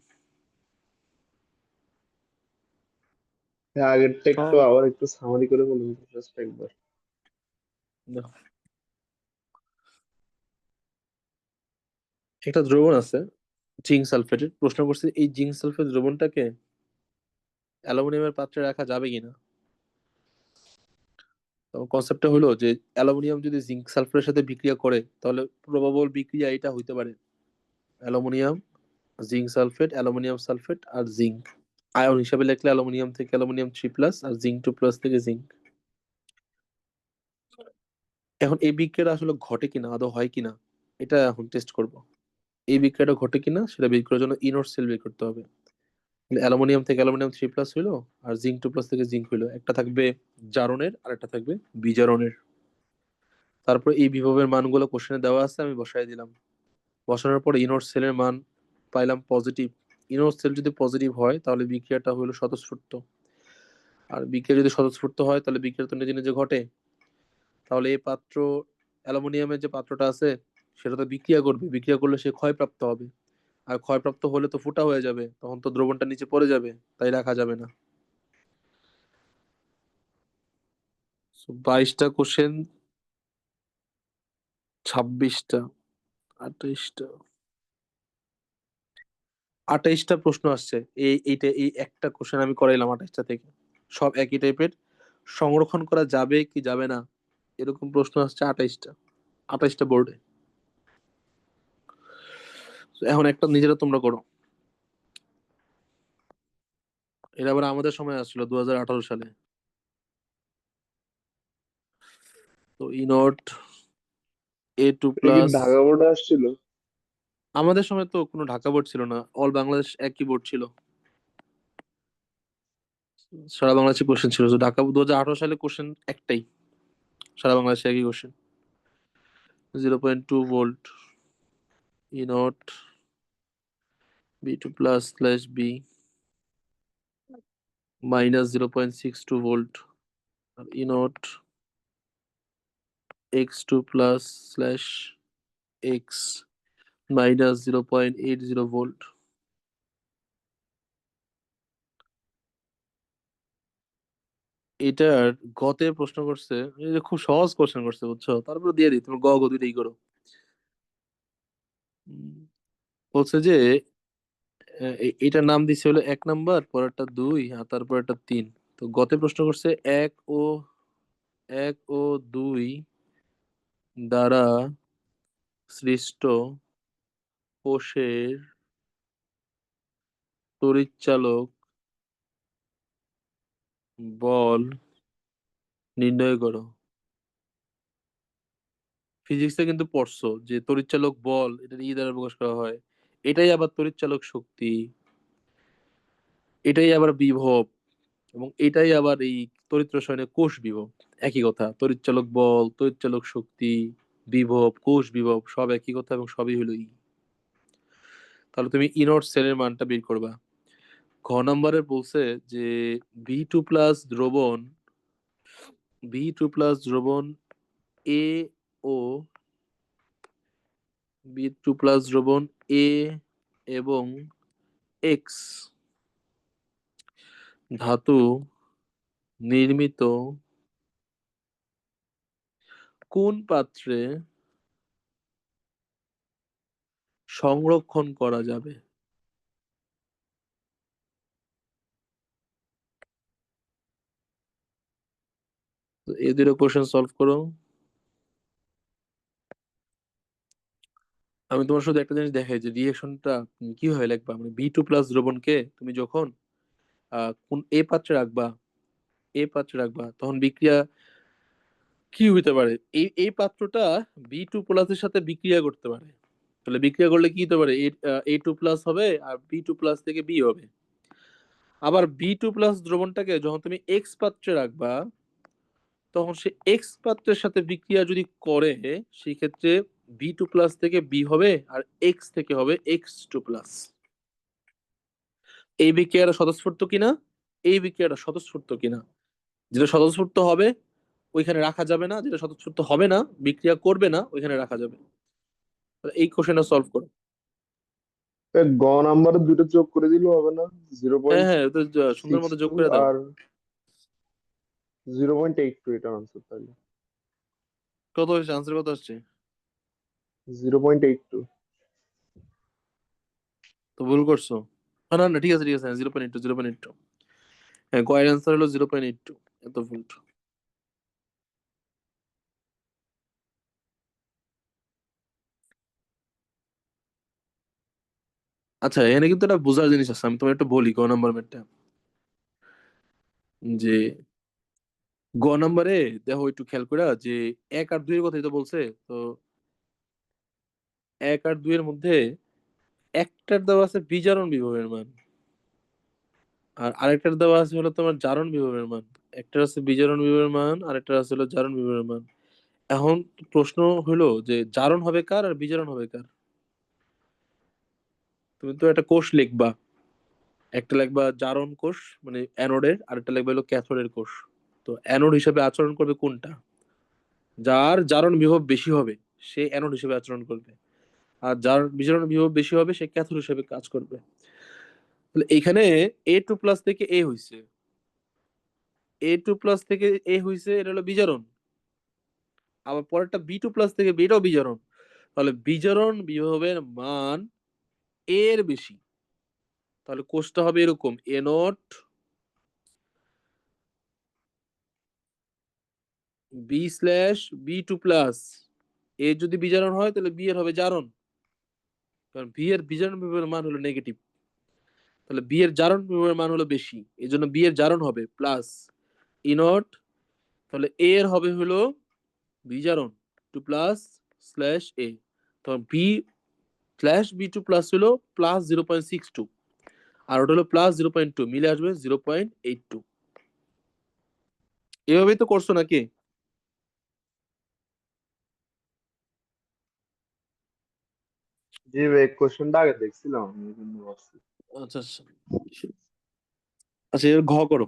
হ্যাঁ, আগেরটা একটু সব আবার একটু সামারি করে বলুন জাস্ট একবার। দেখো, একটা দ্রবণ আছে জিঙ্ক সালফেটের, প্রশ্ন করছে এই জিঙ্ক সালফেট দ্রবণটাকে অ্যালুমিনিয়ামের পাত্রে রাখা যাবে কিনা। তো কনসেপ্টটা হলো যে অ্যালুমিনিয়াম যদি জিঙ্ক সালফেটের সাথে বিক্রিয়া করে তাহলে প্রবাবল বিক্রিয়া এটা হইতে পারে aluminium, zinc sulphate, aluminium sulphate আর জিঙ্ক। আয়ন হিসাবে লিখলে অ্যালুমিনিয়াম থেকে অ্যালুমিনিয়াম 3+ আর জিঙ্ক 2+ থেকে জিঙ্ক। এখন এই বিক্রিয়াটা আসলে ঘটে কিনা, আদৌ হয় কিনা, এটা এখন টেস্ট করব। এই বিক্রিয়াটা ঘটে কিনা সেটা বের করার জন্য ইনট সেল বের করতে হবে। অ্যালুমিনিয়াম থেকে অ্যালুমিনিয়াম 3+ হইলো আর জিঙ্ক 2+ থেকে জিঙ্ক হইলো, একটা থাকবে জারণের আর একটা থাকবে বিজারণের। তারপর এই বিভবের মানগুলো কোশ্চেনে দেওয়া আছে, আমি বসাই দিলাম। বসানোর পর ইনট সেলের মান পাইলাম পজিটিভ। ইনট সেল যদি পজিটিভ হয় তাহলে বিক্রিয়াটা হলো স্বতঃস্ফূর্ত, আর বিক্রিয়া যদি স্বতঃস্ফূর্ত হয় তাহলে বিক্রিয়া তো নিজে নিজে ঘটে। তাহলে এই পাত্র, অ্যালুমিনিয়ামের যে পাত্রটা আছে সেটা তো বিক্রিয়া করবে, বিক্রিয়া করলে সে ক্ষয়প্রাপ্ত হবে, আর ক্ষয়প্রাপ্ত হলে তো ফুটা হয়ে যাবে, তখন তো দ্রবণটা নিচে পড়ে যাবে, তাই রাখা যাবে না। 22টা কোশ্চেন, 26টা, 28টা, 28টা প্রশ্ন আসছে। এই একটা কোশ্চেন আমি করাইলাম 28টা থেকে, সব একই টাইপের। সংরক্ষণ করা যাবে কি যাবে না এরকম প্রশ্ন আসছে 28টা বোর্ডে। এখন একটা নিজেরা তোমরা করো। এটা আবার আমাদের সময় আসছিল 2018 সালে। তো ইনট A2 এটা কি প্লাস। ঢাকা বোর্ডে আসছিল? আমাদের সময় তো কোনো ঢাকা বোর্ড ছিল না, অল বাংলাদেশ একই বোর্ড ছিল, সারা বাংলাদেশে কোশ্চেন ছিল। তো ঢাকা 2018 সালে কোশ্চেন একটাই, সারা বাংলাদেশে একই question. 0.2 volt ইনট B2+/B -0.62 volt ইনট X2+/X -0.80 volt. এটার গতে প্রশ্ন করছে, এই যে খুব সহজ কোশ্চেন করছে বুঝছো, তারপর দিয়ে দিই, তুমি গ গ দুইটাই করো। উম, বলছে যে এটার নাম দিছে হলো 1 নাম্বার, পরেরটা 2 আর তারপর একটা 3। তো গতে প্রশ্ন করছে 1 ও 2 দ্বারা সৃষ্ট কোষের তড়িৎচালক বল নির্ণয় করো। ফিজিক্সে কিন্তু পড়ছো যে তড়িৎচালক বল এটা ই দ্বারা প্রকাশ করা হয়, এটাই আবার তড়িৎচালক শক্তি, এটাই আবার বিভব, এবং এটাই আবার এই তড়িৎ রসায়নে কোষ বিভব। একই কথা, তড়িৎচালক বল, তড়িৎচালক শক্তি, বিভব, কোষ বিভব সব একই কথা এবং সবই হলো ই। তাহলে তুমি ইনট সেলের মানটা বের করবা। ঘ নাম্বারে বলছে যে বি টু প্লাস দ্রবণ এ ও বি টু প্লাস দ্রবণ এ এবং এক্স ধাতু নির্মিত কোন পাত্রে সংরক্ষণ করা যাবে। তো এই দুটো কোশ্চেন সলভ করো। আমি তোমার শুধু একটা জিনিস দেখাই যে রিয়েকশনটা কিভাবে লিখবা। মানে বি টু প্লাস দ্রবণকে তুমি যখন কোন এ পাত্রে রাখবা তখন বিক্রিয়া কি হইতে পারে, এই পাত্রটা বি টু প্লাসের সাথে বিক্রিয়া করতে পারে। তাহলে বিক্রিয়া করলে কি হতে পারে, A2+ হবে আর B2+ থেকে বি হবে। আবার বি টু প্লাস দ্রবণটাকে যখন তুমি এক্স পাত্রে রাখবা তখন সে এক্স পাত্রের সাথে বিক্রিয়া যদি করে সেই ক্ষেত্রে বি টু প্লাস থেকে বি হবে আর এক্স থেকে হবে X2+। এই বিক্রিয়াটা স্বতঃস্ফূর্ত কিনা, এই বিক্রিয়াটা স্বতঃস্ফূর্ত কিনা। যেটা স্বতঃস্ফূর্ত হবে ওইখানে রাখা যাবে না, যেটা স্বতঃস্ফূর্ত হবে না বিক্রিয়া করবে না ওইখানে রাখা যাবে। তাহলে এই কোশ্চেনটা সলভ করো। গ নাম্বারে দুটো যোগ করে দিলেও হবে না? জিরো হ্যাঁ পয়েন্ট হ্যাঁ, তো সুন্দর সিক্স মতো যোগ টু করে দাও। আর 0.82 এটা আনসার তাহলে। কত হয়েছে, আনসার কত আসছে? 0.82। তো ভুল করছো। না না, ঠিক আছে ঠিক আছে, 0.82, 0.82। হ্যাঁ, গয়ের আনসার হলো 0.82। এত ভুল। আচ্ছা, এখানে কিন্তু একটা বোঝার জিনিস আছে, আমি তোমার একটু বলি গ নাম্বার ম্যাথটা। যে গ নাম্বারে দেখো একটু খেয়াল করে, যে 1 আর 2 এর কথাই তো বলছে। তো 1 আর 2 এর মধ্যে একটার দেওয়া আছে বিজারণ বিভবের মান, আর আরেকটার দেওয়া আছে হলো তোমার জারণ বিভবের মান। একটার আছে বিজারণ বিভবের মান, আরেকটার আছে হলো জারণ বিভবের মান। এখন প্রশ্ন হলো যে জারণ হবে কার আর বিজারণ হবে কার? তুমি তো একটা কোষ লিখবা, একটা লিখবা জারণ কোষ মানে অ্যানোডের, আরেকটা লিখবা হলো ক্যাথোডের কোষ। তো অ্যানোড হিসেবে আচরণ করবে কোনটা? যার জারণ বিভব বেশি হবে সে অ্যানোড হিসেবে আচরণ করবে, আর যার বিজারণ বিভব বেশি হবে সে ক্যাথোড হিসেবে কাজ করবে। তাহলে এখানে A2+ থেকে এ হইছে, A2+ থেকে এ হইছে, এটা হলো বিজারণ। আবার পরেরটা B2+ থেকে বি, এটাও বিজারণ। তাহলে বিজারণ বিভবের মান এর বেশি। তাহলে কোষটা হবে এরকম, A0 B/B2+। এ যদি বিজারণ হয় তাহলে বি এর হবে জারণ, কারণ বি এর বিজারণ বিভবের মান হলো নেগেটিভ। তাহলে বি এর জারণ বিভবের মান হলো বেশি, এই জন্য বি এর জারণ হবে প্লাস E0। তাহলে এ এর হবে হলো বিজারণ 2+/A। তখন B/B2+ হলো +0.62, আর ওটা হলো +0.2, মিলে আসবে 0.82। এভাবেই তো করছো নাকি? জি ভাই, কোশ্চেনটা আগে দেখছিলাম আমি, এই জন্য ভাবছি। আচ্ছা আচ্ছা। আচ্ছা, এবার ঘ করো।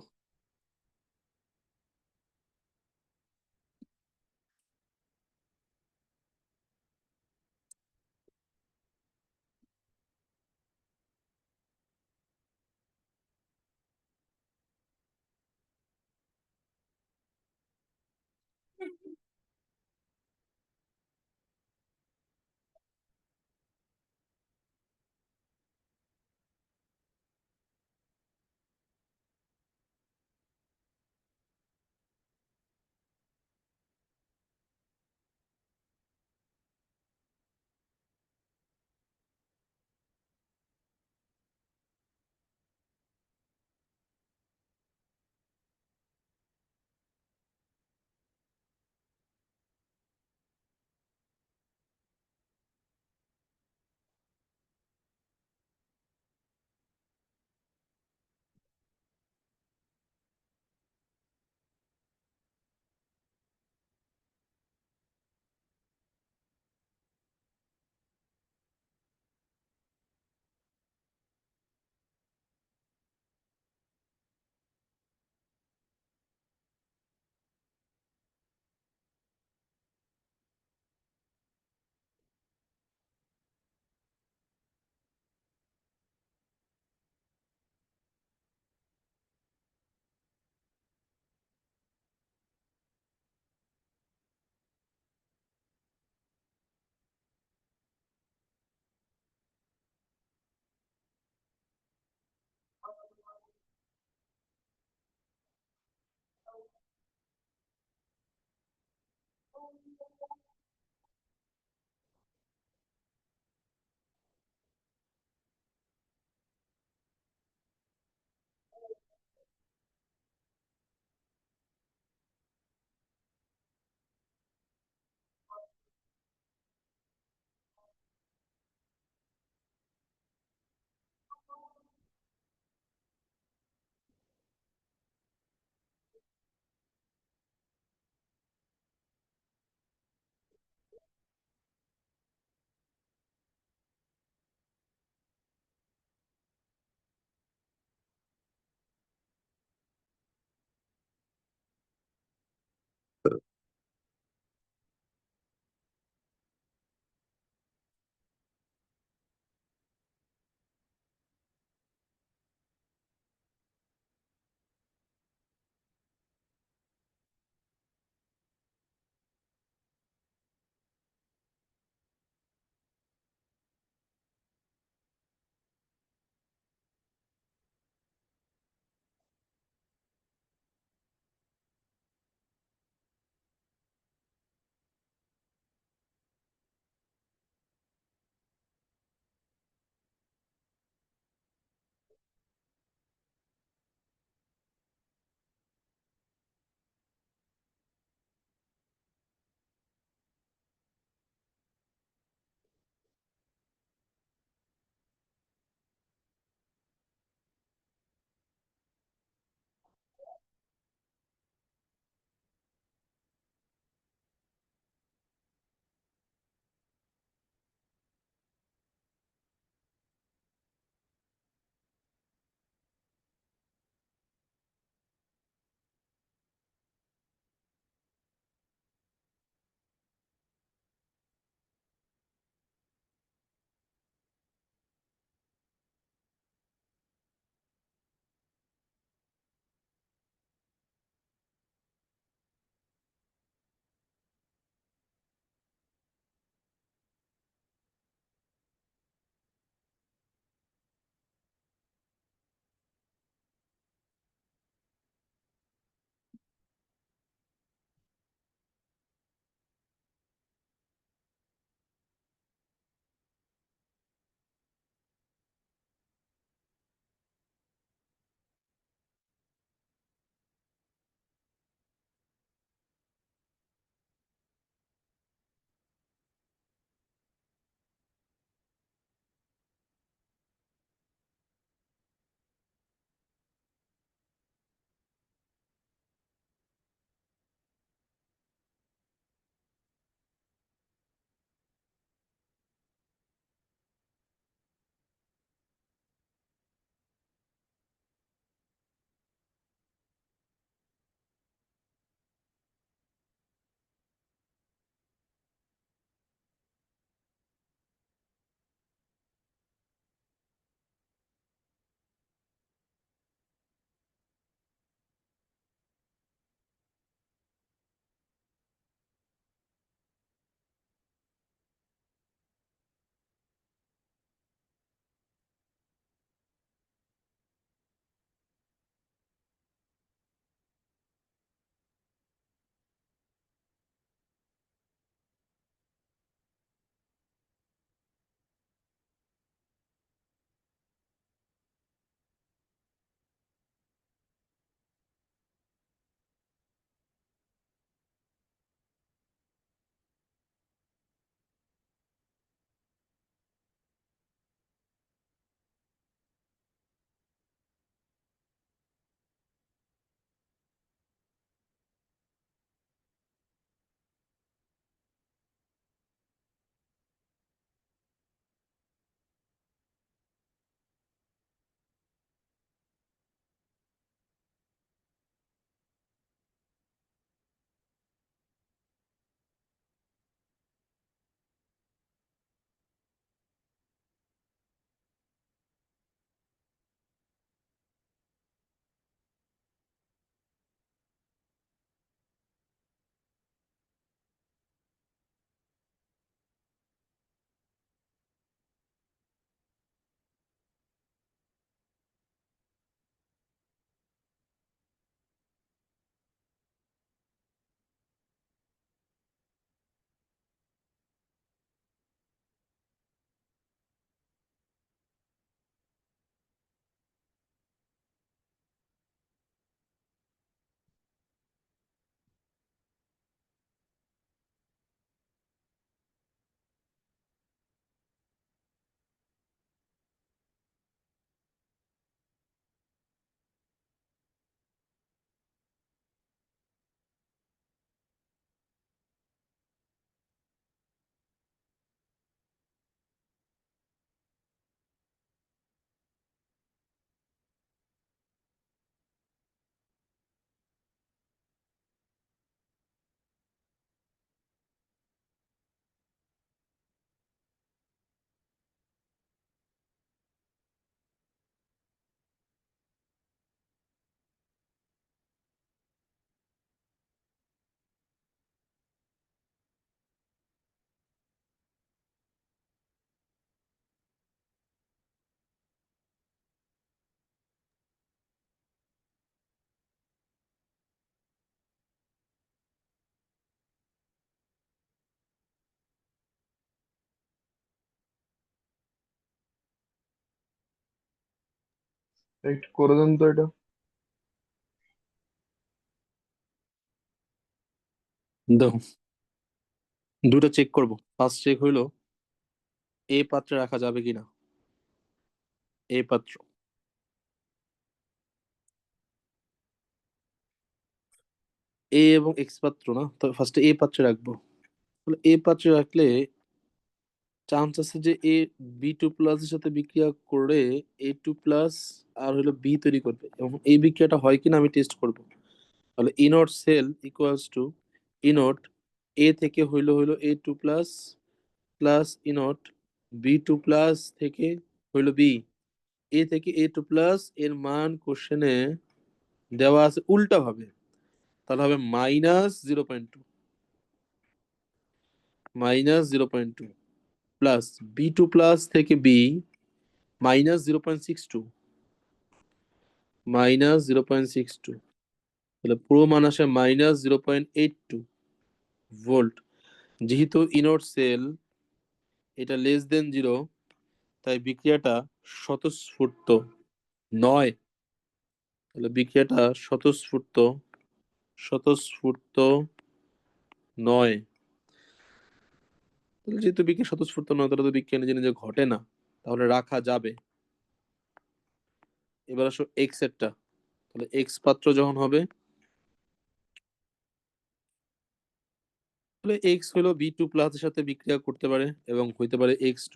একটু করে দেন তো এটা। দেখো, দুটো চেক করব। ফার্স্ট চেক হইলো এ পাত্রে রাখা যাবে কিনা। এ পাত্র, এ এবং এক্স পাত্র না, তো ফার্স্টে এ পাত্রে রাখবো। তাহলে এ পাত্রে রাখলে চান্স আছে যে এ বি2+ এর সাথে বিক্রিয়া করে A2+ আর হলো বি তৈরি করবে, এবং এই বিক্রিয়াটা হয় কিনা আমি টেস্ট করব। তাহলে E naught cell equals to E naught A থেকে হইলো A2+ plus E not B2+ থেকে হইলো বি। এ থেকে A2+ এর মান কোশ্চেনে দেওয়া আছে উল্টা ভাবে, তাহলে হবে -0.2, -0.2 প্লাস বি2+ থেকে বি -0.62, -0.62। তাহলে পুরো মান আসে -0.82 ভোল্ট। যেহেতু ইনট সেল এটা <0 তাই বিক্রিয়াটা স্বতঃস্ফূর্ত নয়। তাহলে বিক্রিয়াটা স্বতঃস্ফূর্ত স্বতঃস্ফূর্ত নয়। তাহলে যেহেতু বিক্রিয়া স্বতঃস্ফূর্ত নয়, তাহলে তো বিক্রিয়া নিজে নিজে ঘটে না, তাহলে রাখা যাবে। এবার আসো এক্স এরটা। তাহলে এক্স পাত্র যখন হবে, তাহলে এক্স হলো বি2+ এর সাথে বিক্রিয়া করতে পারে এবং হইতে পারে X2+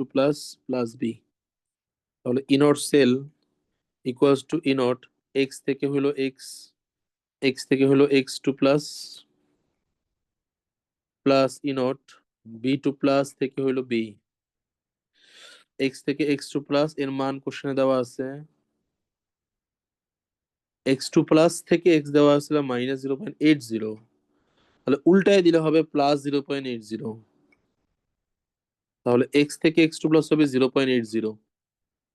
প্লাস বি। তাহলে E naught cell equals to E naught X থেকে হলো এক্স, এক্স থেকে হলো X2+ প্লাস ইনট বি2+ থেকে হলো বি। এক্স থেকে X2+ এর মান কোশ্চেনে দেওয়া আছে, X2+ থেকে এক্স দেওয়া আছে -0.80, তাহলে উল্টায় দিলে হবে +0.80। তাহলে এক্স থেকে X2+ হবে 0.80,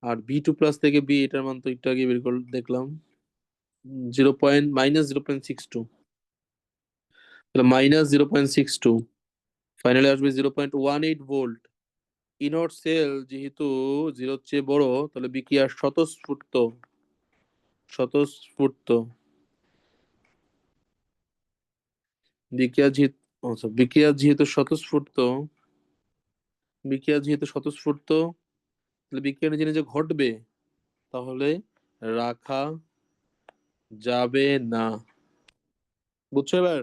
আর বি2+ থেকে বি, এটার মান তো একটু আগে বের করে দেখলাম, 0.-0.62। তাহলে -0.62, ফাইনালি আসবে 0.18 ভোল্ট। ইনট সেল যেহেতু 0-র চেয়ে বড়, তাহলে বিক্রিয়া স্বতঃস্ফূর্ত স্বতঃস্ফূর্ত বিক্রিয়া যেহেতু আচ্ছা, বিক্রিয়া যেহেতু স্বতঃস্ফূর্ত, তাহলে বিক্রিয়া নিজে নিজে ঘটবে, তাহলে রাখা যাবে না। বুঝছো এবার?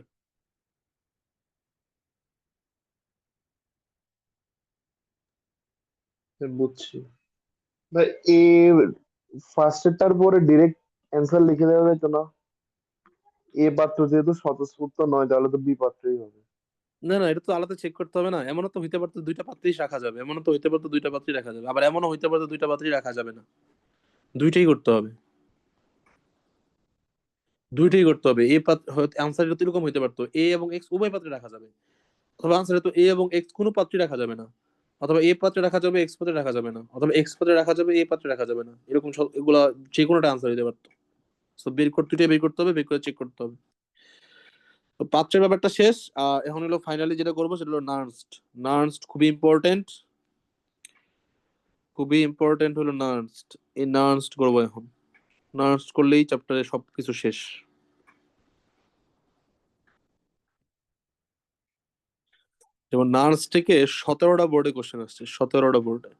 বুঝছি ভাই। এ ফার্স্টেরটার পরে ডিরেক্ট অ্যান্সার লিখে দেওয়া যেত না? এ পাত্র যেহেতু স্বতঃস্ফূর্ত নয়, তাহলে তো বি পাত্রই হবে। না না, এটা তো আলাদা চেক করতে হবে না। এমনও তো হইতে পারতো দুইটা পাত্রই রাখা যাবে, এমনও তো হইতে পারতো দুইটা পাত্রই রাখা যাবে, আবার এমনও হইতে পারতো দুইটা পাত্রই রাখা যাবে না। দুইটাই করতে হবে, দুইটাই করতে হবে। এ পাত্র আনসার তো এরকম হইতে পারতো এ এবং এক্স উভয় পাত্রে রাখা যাবে, অথবা আনসারে তো এ এবং এক্স কোনো পাত্রই রাখা যাবে না, অথবা এ পাত্রে রাখা যাবে এক্স পাত্রে রাখা যাবে না, অথবা এক্স পাত্রে রাখা যাবে এ পাত্রে রাখা যাবে না, এরকম সব এগুলা যে কোনোটা আনসার দিতে পারতো। তো বের করতে, দুইটাই বের করতে হবে, বের করে চেক করতে হবে। তো পাত্রের ব্যাপারটা শেষ। এখন হলো ফাইনালি যেটা করবো সেটা হলো নার্সড। নার্সড খুবই ইম্পর্টেন্ট, খুবই ইম্পর্টেন্ট হলো নার্সড। এই নার্সড করবো এখন। নার্সড করলেই চ্যাপ্টারে সবকিছু শেষ। যেমন নার্স থেকে 17টা বোর্ডে কোশ্চেন আসছে, 17টা বোর্ডে।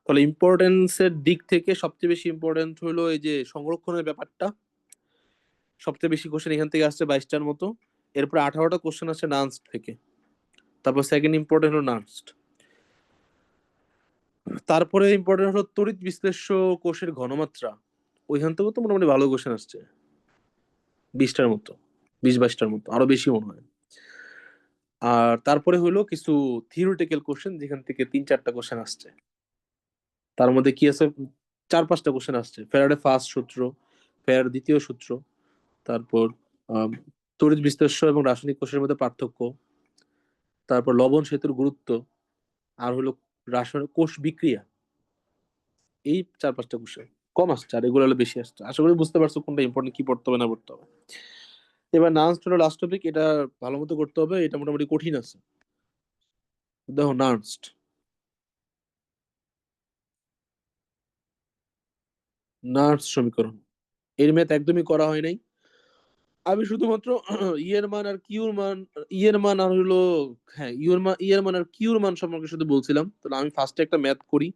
তাহলে ইম্পর্টেন্সের দিক থেকে সবচেয়ে বেশি ইম্পর্টেন্ট হলো এই যে সংরক্ষণের ব্যাপারটা। সবচেয়ে বেশি কোশ্চেন এখান থেকে আসছে 22টার মতো। এরপরে 18টা কোশ্চেন আসছে নার্সড থেকে। তারপর সেকেন্ড ইম্পর্টেন্ট হলো নার্সড। তারপরে ইম্পর্টেন্ট হলো তড়িৎ বিশ্লেষ্য কোষের ঘনমাত্রা। ওইখান থেকেও তো মোটামুটি ভালো কোশ্চেন আসছে, 20টার মতো, 20-22টার মতো, আরো বেশি মনে হয়। আর তারপরে হলো কিছু থিওরিটিক্যাল কোশ্চেন, যেখান থেকে 3-4টা কোশ্চেন আসছে। তার মধ্যে কি আছে, 4-5টা কোশ্চেন আসছে। ফ্যারাডে ফার্স্ট সূত্র, ফ্যারাডে দ্বিতীয় সূত্র, তারপর আম, তড়িৎ বিশ্লেষ্য এবং রাসায়নিক কোষের মধ্যে পার্থক্য, তারপর লবণ সেতুর গুরুত্ব, আর হলো রাসায়নিক কোষ বিক্রিয়া। এই 4-5টা কোশ্চেন কম আসছে, আর এগুলো হলো বেশি আসছে। আশা করি বুঝতে পারছো কোনটা ইম্পর্টেন্ট, কি পড়তে হবে না পড়তে হবে। এবার নার্সড হলো লাস্ট টপিক, এটা ভালো মতো করতে হবে, এটা মোটামুটি কঠিন আছে। দেখো নার্সড, নার্স সমীকরণ। এর ম্যাথ একদমই করা হয় নাই। আমি শুধুমাত্র ইয়ের মান আর কিউর মান, ইয়ের মান আর হলো, হ্যাঁ ইয়ের মান আর কিউর মান সম্পর্কে শুধু বলছিলাম। তাহলে আমি ফার্স্টে একটা ম্যাথ করি,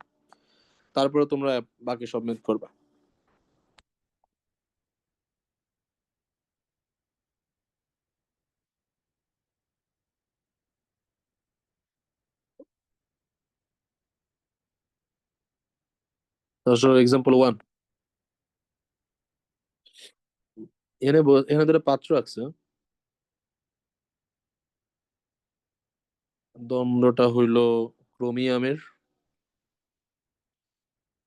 তারপরে তোমরা বাকি সব ম্যাথ করবা। এক্সাম্পল 1, এখানে ধরে পাত্র আছে, দ্বন্দ্বটা হইল ক্রোমিয়ামের,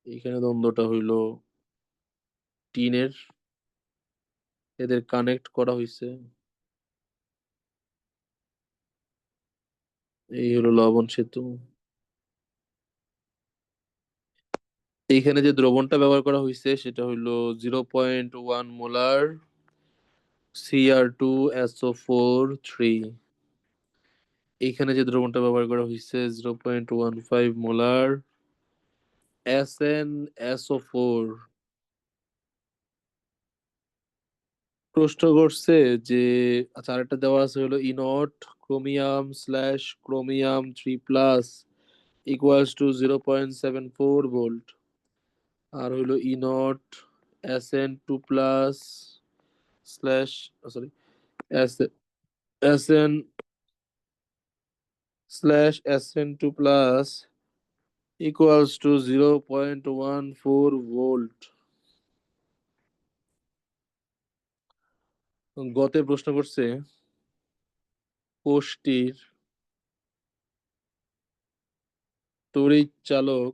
এখানে দ্বন্দ্বটা হইল টিনের, এদের কানেক্ট করা হয়েছে, এই হলো লবণ সেতু। এইখানে যে দ্রবণটা ব্যবহার করা হয়েছে সেটা হইলো 0.1 মোলার Cr2SO4 3। এইখানে যে দ্রবণটা ব্যবহার করা হয়েছে 0.15 মোলার SnSO4। প্রশ্ন করছে যে, আচ্ছা আরেকটা দেওয়া আছে হলো E naught chromium slash chromium 3+ equals to 0.74 volt, আর হইলো E naught Sn2+ slash, sorry, Sn slash Sn2+ equals to 0.14 volt. গতে প্রশ্ন করছে কোষটির তড়িৎ চালক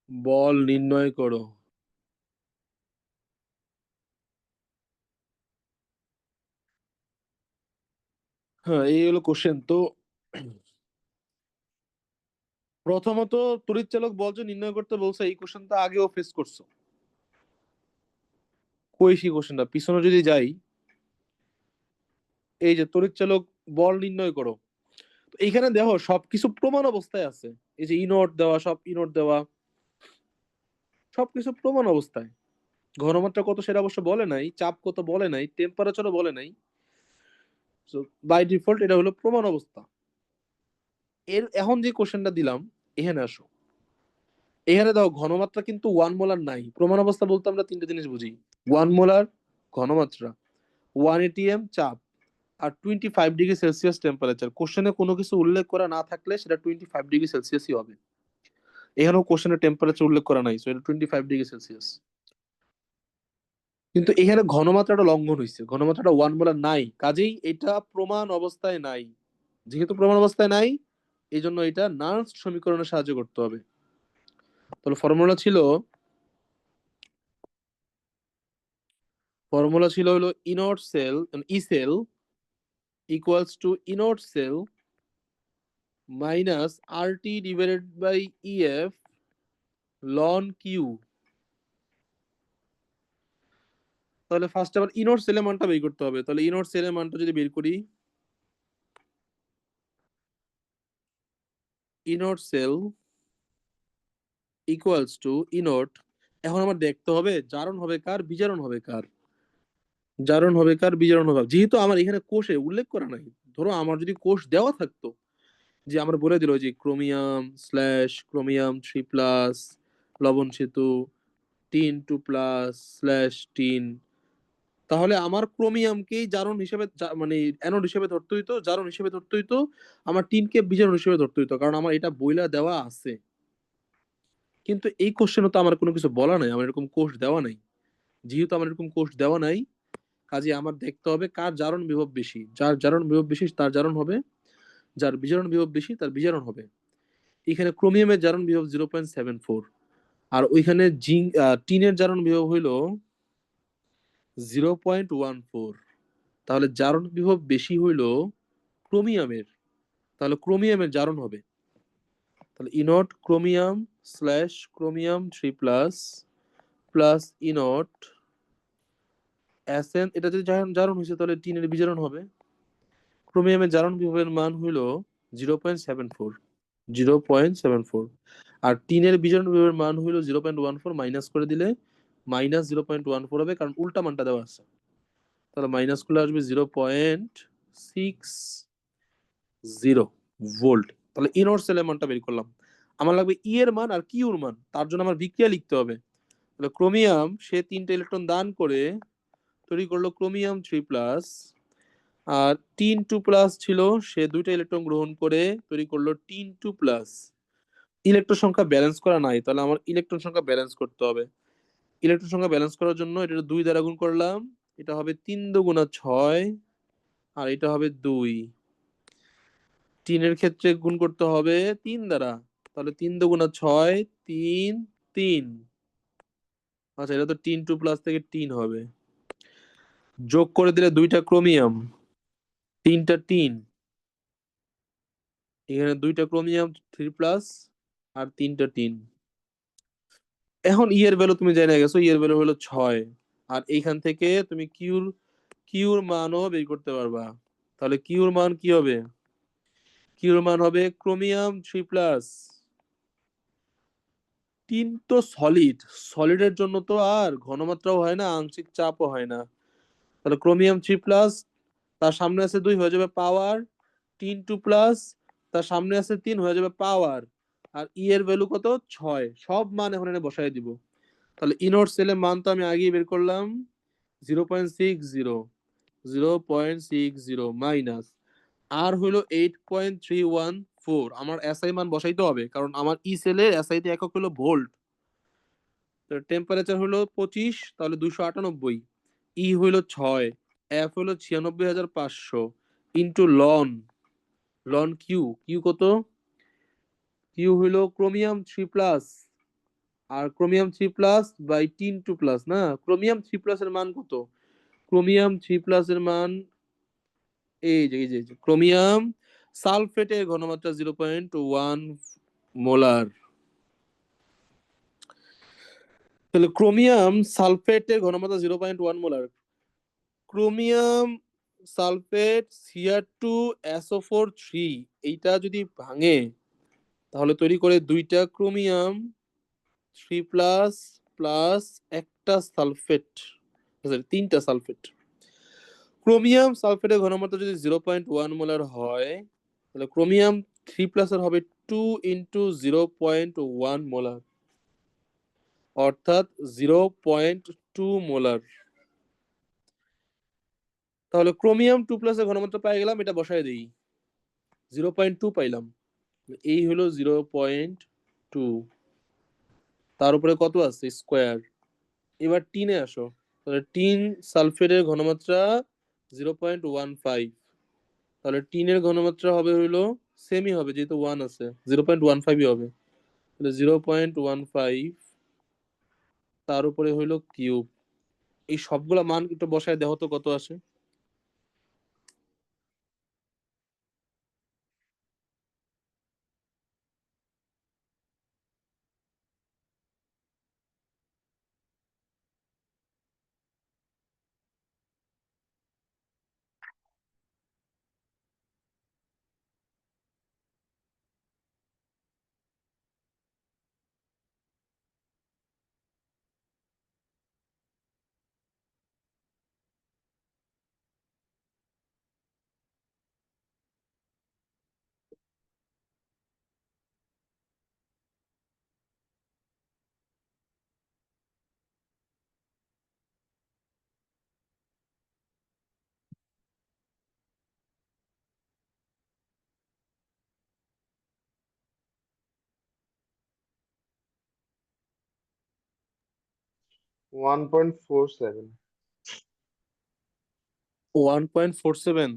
বল নির্ণয় করো। হ্যাঁ, এই হলো কোশ্চেন। তো প্রথমত তড়িৎ চালক বল যে নির্ণয় করতে বলছে, এই কোশ্চেনটা আগেও ফেস করছো। কই সেই কোশ্চেনটা, পিছনে যদি যাই, এই যে তড়িৎ চালক বল নির্ণয় করো, তো এইখানে দেখো সবকিছু প্রমাণ অবস্থায় আছে। এই যে ইনট দেওয়া, সব ইনট দেওয়া, সবকিছু প্রমাণ অবস্থায়। ঘনমাত্রা কত সেটা অবশ্য বলে নাই, চাপ কত বলে নাই, টেম্পারেচারও বলে নাই। বাই ডিফল্ট এটা হলো প্রমাণ অবস্থা। এখন যে কোশ্চেনটা দিলাম, এখানে আসো। এখানে দাও ঘনমাত্রা কিন্তু 1 মোলার নাই। প্রমাণ অবস্থা বলতে আমরা তিনটে জিনিস বুঝি: 1 মোলার ঘনমাত্রা, 1 atm চাপ, আর 25 ডিগ্রি সেলসিয়াস টেম্পারেচার। কোশ্চেনে কোনো কিছু উল্লেখ করা না থাকলে সেটা 25 ডিগ্রি সেলসিয়াসই হবে। এখানেও কোশ্চেনে টেম্পারেচার উল্লেখ করা নাই, এটা 25 ডিগ্রি সেলসিয়াস। কিন্তু এখানে ঘনমাত্রাটা লঙ্ঘন হয়েছে, ঘনমাত্রাটা 1 মোলার নাই, কাজেই এটা প্রমাণ অবস্থায় নাই। যেহেতু প্রমাণ অবস্থায় নাই, এই জন্য এটা নার্স সমীকরণে সাহায্য করতে হবে। তাহলে ফর্মুলা ছিল হলো E naught cell, E cell equals to E naught cell minus RT divided by EF লন কিউ। তাহলে ফার্স্ট আবার ইনর্ট সেলের মানটা বের করতে হবে। তাহলে ইনর্ট সেলের মানটা যদি বের করি, ইনর্ট সেল ইকুয়ালস টু ইনর্ট, এখন আমার দেখতে হবে জারণ হবে কার, বিজারণ হবে কার। জারণ হবে কার, বিজারণ হবে কার। যেহেতু আমার এখানে কোষে উল্লেখ করা নাই, ধরো আমার যদি কোষ দেওয়া থাকতো, যে আমার বলে দিল যে ক্রোমিয়াম স্ল্যাশ ক্রোমিয়াম 3+, লবণ সেতু tin 2+ স্ল্যাশ টিন, তাহলে আমার ক্রোমিয়ামকেই জারণ হিসেবে মানে অ্যানোড হিসেবে ধরতে হইতো, জারণ হিসেবে ধরতে হইতো, আমার টিনকে বিজারণ হিসেবে ধরতে হইতো, কারণ আমার এটা বইলা দেওয়া আছে। কিন্তু এই কোশ্চেনে তো আমার কোনো কিছু বলা নাই, আমার এরকম কোষ দেওয়া নাই। যেহেতু আমার এরকম কোষ দেওয়া নাই, কাজে আমার দেখতে হবে কার জারণ বিভব বেশি। যার জারণ বিভব বেশি তার জারণ হবে, যার বিজারণ বিভব বেশি তার বিজারণ হবে। এখানে ক্রোমিয়ামের জারণ বিভব 0.74, আর ওইখানে টিনের জারণ বিভব হইল 0.14। তাহলে জারণ বিভব বেশি হইল ক্রোমিয়ামের, তাহলে ক্রোমিয়ামের জারণ হবে। তাহলে E naught chromium slash chromium 3+ plus E naught SN, এটা যদি জারণ জারণ হয়েছে তাহলে টিনের বিজারণ হবে। ক্রোমিয়ামের জারণ বিভবের মান হইল 0.74, 0.74। আর টিনের বিজোড় বিভবের মান হলো 0.14, মাইনাস করে দিলে -0.14 হবে, কারণ উল্টা মানটা দেওয়া আছে। তাহলে মাইনাস করলে আসবে 0.60 ভোল্ট। তাহলে ইনর সেলের মানটা বের করলাম। আমার লাগবে ই এর মান আর কিউর মান, তার জন্য আমার বিক্রিয়া লিখতে হবে। তাহলে ক্রোমিয়াম সে 3টে ইলেকট্রন দান করে তৈরি করলো ক্রোমিয়াম 3+, আর টিন 2+ ছিল, সে 2টা ইলেকট্রন গ্রহণ করে তৈরি করলো টিন 2+। ইলেকট্রন সংখ্যা ব্যালেন্স করা নাই, তাহলে আমার ইলেকট্রন সংখ্যা ব্যালেন্স করতে হবে। ইলেকট্রন সংখ্যা ব্যালেন্স করার জন্য এটা 2 দ্বারা গুণ করলাম, এটা হবে 3 দুগুণা 6, আর এটা হবে 2। টিনের ক্ষেত্রে গুণ করতে হবে 3 দ্বারা, তাহলে 3 দুগুণা 6, 3 3। আচ্ছা, এটা তো টিন 2+ থেকে টিন হবে। যোগ করে দিলে 2টা ক্রোমিয়াম, 3টা টিন, এখানে 2টা ক্রোমিয়াম 3+, আর 3টা টিন। এখন ই এর ভ্যালু তুমি জেনে গেছো, ই এর ভ্যালু হলো 6। আর এইখান থেকে তুমি কিউর মানও বের করতে পারবা। তাহলে কিউর মান কি হবে? কিউর মান হবে ক্রোমিয়াম 3+। টিন তো সলিড, সলিডের জন্য তো আর ঘনমাত্রাও হয় না, আংশিক চাপও হয় না। তাহলে ক্রোমিয়াম 3+, তার সামনে আছে 2, হয়ে যাবে পাওয়ার। টিন 2+, তার সামনে আছে 3, হয়ে যাবে পাওয়ার। আর ই এর ভ্যালু কত? 6। সব মান এখন এনে বসাই দিব। তাহলে ইনর সেলের মান তো আমি আগেই বের করলাম, 0.60, 0.60 মাইনাস আর হলো 8.314। আমার এসআই মান বসাইতে হবে, কারণ আমার ই সেলের এসআই তে একক হলো ভোল্ট। টেম্পারেচার হলো 25, তাহলে 298। ই হলো 6, এফ হলো 96,500 ইন্টু লন, লন কিউ। কিউ কত? কিউ হলো ক্রোমিয়াম 3+, আর ক্রোমিয়াম 3+ বাই টিন 2+। না, ক্রোমিয়াম 3+ এর মান কত? ক্রোমিয়াম 3+ এর মান এই যে ক্রোমিয়াম সালফেটের ঘনমাত্রা 0.1 মোলার। তাহলে ক্রোমিয়াম সালফেটের ঘনমাত্রা 0.1 মোলার। ক্রোমিয়াম সালফেট Cr2SO4 3, এইটা যদি ভাঙে তাহলে তৈরি করে 2টা ক্রোমিয়াম 3+ প্লাস একটা সালফেট, 3টা সালফেট। ক্রোমিয়াম সালফেটের ঘনমাত্রা যদি 0.1 মোলার হয়, তাহলে ক্রোমিয়াম 3+ এর হবে 2 × 0.1 মোলার, অর্থাৎ 0.2 মোলার। তাহলে ক্রোমিয়াম 2+ এর ঘনমাত্রা পেয়ে গেলাম, এটা বসায় দিই, 0.2 পাইলাম। এই হলো 0.2, তার উপরে কত আছে? স্কোয়ার। এবার টিনে আসো, তাহলে টিন সালফেটের ঘনমাত্রা 0.15, তাহলে টিনের ঘনমাত্রা হবে হইলো সেমই হবে, যেহেতু 1 আছে, 0.15ই হবে। তাহলে 0.15, তার উপরে হইলো কিউব। এই সবগুলা মান একটু বসায় দেখো তো কত আসে। One point four seven 1.47।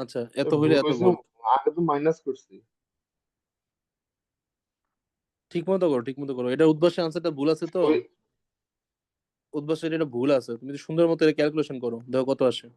আচ্ছা, এত হইলে ভুল এত হয়েছে, ভোল্ট। আগে তো মাইনাস করছি। ঠিক মতো করো, ঠিক মতো করো। এটা উদ্ভাসের আনসারটা ভুল আছে তো, ওই উদ্ভাসের এটা ভুল আছে। তুমি যদি সুন্দর মতো এটা ক্যালকুলেশন করো, দেখো কত আসে।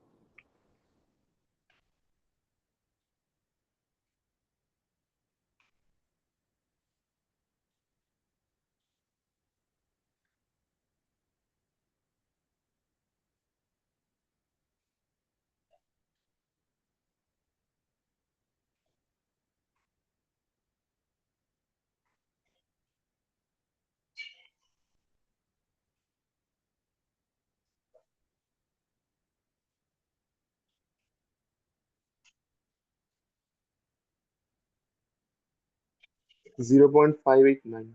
0.589।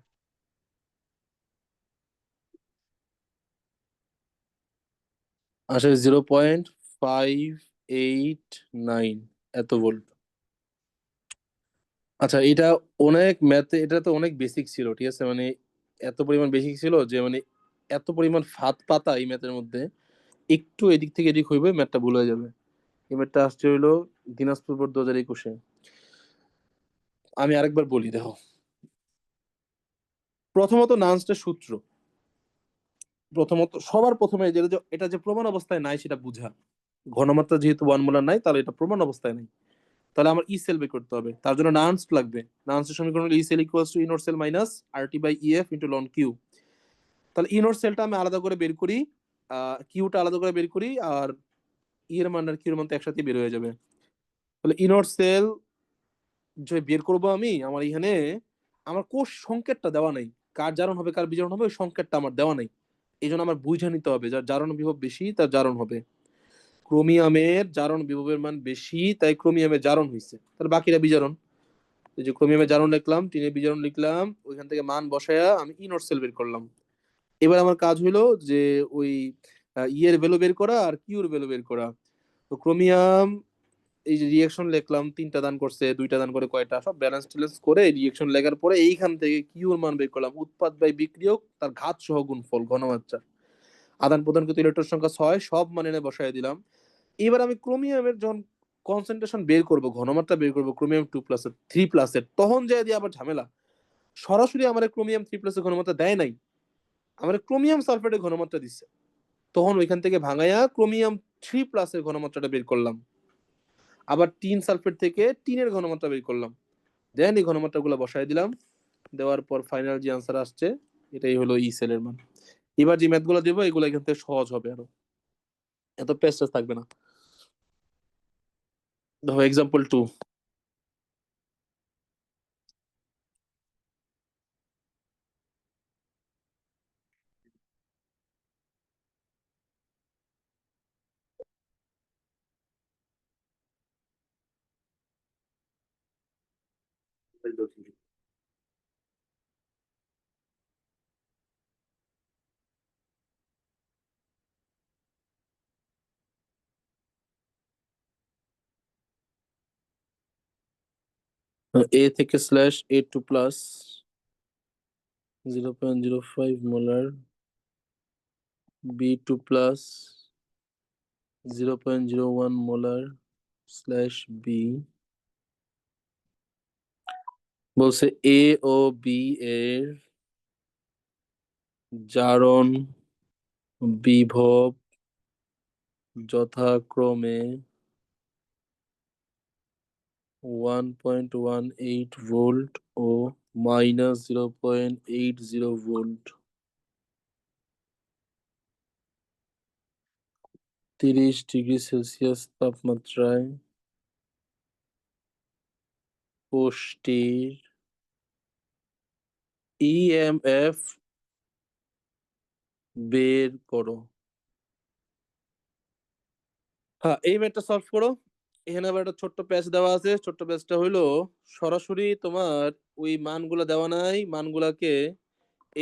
আসলে 0.589 এত ভোল্ট। আচ্ছা, এটা অনেক ম্যাথে, এটা তো অনেক বেসিক ছিল, ঠিক আছে, মানে এত পরিমাণ বেসিক ছিল যে মানে এত পরিমাণ ফাঁদ পাতা এই ম্যাথের মধ্যে, একটু এদিক থেকে এদিক হইবে ম্যাথটা ভুল হয়ে যাবে। এই ম্যাথটা আসছে হইলো দিনাজপুর বোর্ড 2021-এ। আমি আরেকবার বলি, দেখো। প্রথমত নান্সটের সূত্র, প্রথমত সবার প্রথমে এটা যে প্রমাণ অবস্থায় নাই সেটা বুঝা। ঘনমাত্রা যেহেতু 1 মোলার নাই, তাহলে এটা প্রমাণ অবস্থায় নাই। তাহলে আমার ই সেল বের করতে হবে, তার জন্য নান্স লাগবে। নান্সের সমীকরণ হলো E cell equals to E naught cell minus RT by EF into লন কিউ। তাহলে ইনর সেলটা আমি আলাদা করে বের করি, কিউটা আলাদা করে বের করি, আর ই এর মান আর কিউ এর মান তো একসাথে বের হয়ে যাবে। তাহলে ইনর সেল যে বের করব আমি, আমার এখানে আমার কোষ সংকেতটা দেওয়া নাই, কার জারণ হবে কার বিজারণ হবে ওই সংকেতটা আমার দেওয়া নাই। এই জন্য আমার বুঝে নিতে হবে, যার জারণ বিভব বেশি তার জারণ হবে। ক্রোমিয়ামের জারণ বিভবের মান বেশি, তাই ক্রোমিয়ামের জারণ হয়েছে, তাহলে বাকিরা বিজারণ। এই যে ক্রোমিয়ামের জারণ লিখলাম, টিনের বিজারণ লিখলাম, ওইখান থেকে মান বসায়া আমি ইনর সেল বের করলাম। এবার আমার কাজ হলো যে ওই ইয়ের ভ্যালু বের করা আর কিউর ভ্যালু বের করা। তো ক্রোমিয়াম, এই যে রিয়েকশন লিখলাম, 3টা দান করছে, 2টা দান করে কয়টা, সব ব্যালেন্স ট্যালেন্স করে রিয়েকশন লেখার পরে এইখান থেকে কিউর মান বের করলাম, উৎপাদ বাই বিক্রিয়ক তার ঘাত সহ গুণফল ঘনমাত্রা। আদান প্রদানকৃত ইলেকট্রন সংখ্যা 6, সব মান এনে বসায় দিলাম। এবার আমি ক্রোমিয়ামের যখন কনসেন্ট্রেশন বের করব, ঘনমাত্রা বের করব ক্রোমিয়াম 2+-এর 3+-এর, তখন যাই দিয়ে আবার ঝামেলা। সরাসরি আমার ক্রোমিয়াম 3+-এর ঘনমাত্রা দেয় নাই, আমার ক্রোমিয়াম সালফেটের ঘনমাত্রা দিচ্ছে। তখন ওইখান থেকে ভাঙায়া ক্রোমিয়াম 3+-এর ঘনমাত্রাটা বের করলাম, আবার টিন সালফেট থেকে টিনের ঘনমাত্রা বের করলাম, দেন এই ঘনমাত্রাগুলো বসায় দিলাম। দেওয়ার পর ফাইনাল যে আনসার আসছে এটাই হলো ই সেলের মান। এবার যে ম্যাথগুলো দেবো এগুলো এখান থেকে সহজ হবে, আরো এত পেস্টেজ থাকবে না। দেখো এক্সাম্পল 2। এ থেকে slash A2+, 0.05 molar, B2+, 0.01 molar slash B. বলছে এ ও বি এর জারণ বিভব যথাক্রমে 1.18 ভোল্ট ও -0.80 ভোল্ট। 30 ডিগ্রি সেলসিয়াস তাপমাত্রায় কোষটির ইএমএফ বের করো। হ্যাঁ, এই ম্যাথটা সলভ করো। এখানে আবার একটা ছোট্ট প্যাচ দেওয়া আছে, ছোট্ট প্যাচটা হইলো সরাসরি তোমার ওই মানগুলা দেওয়া নাই, মানগুলাকে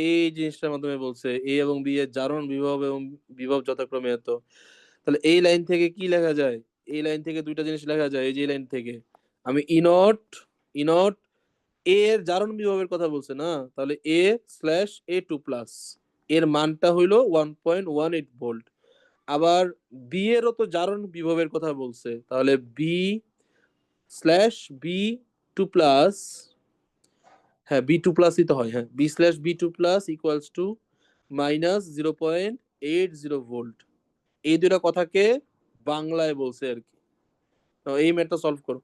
এই জিনিসটার মাধ্যমে বলছে এ এবং বি এর জারণ বিভব এবং বিভব যথাক্রমে এত। তাহলে এই লাইন থেকে কি লেখা যায়, এই লাইন থেকে দুইটা জিনিস লেখা যায়। এই যে লাইন থেকে আমি ই নট এ এর জারণ বিভবের কথা বলছে না, তাহলে A/A2+, এর মানটা হইলো 1.18 ভোল্ট। আবার বি এরও তো জারণ বিভবের কথা বলছে, তাহলে B/B2+, হ্যাঁ B2+ই তো হয়, হ্যাঁ B/B2+ ইকুয়ালস টু -0.80 ভোল্ট। এই দুটা কথাকে বাংলায় বলছে আর কি। তো এই ম্যাথটা সলভ করো।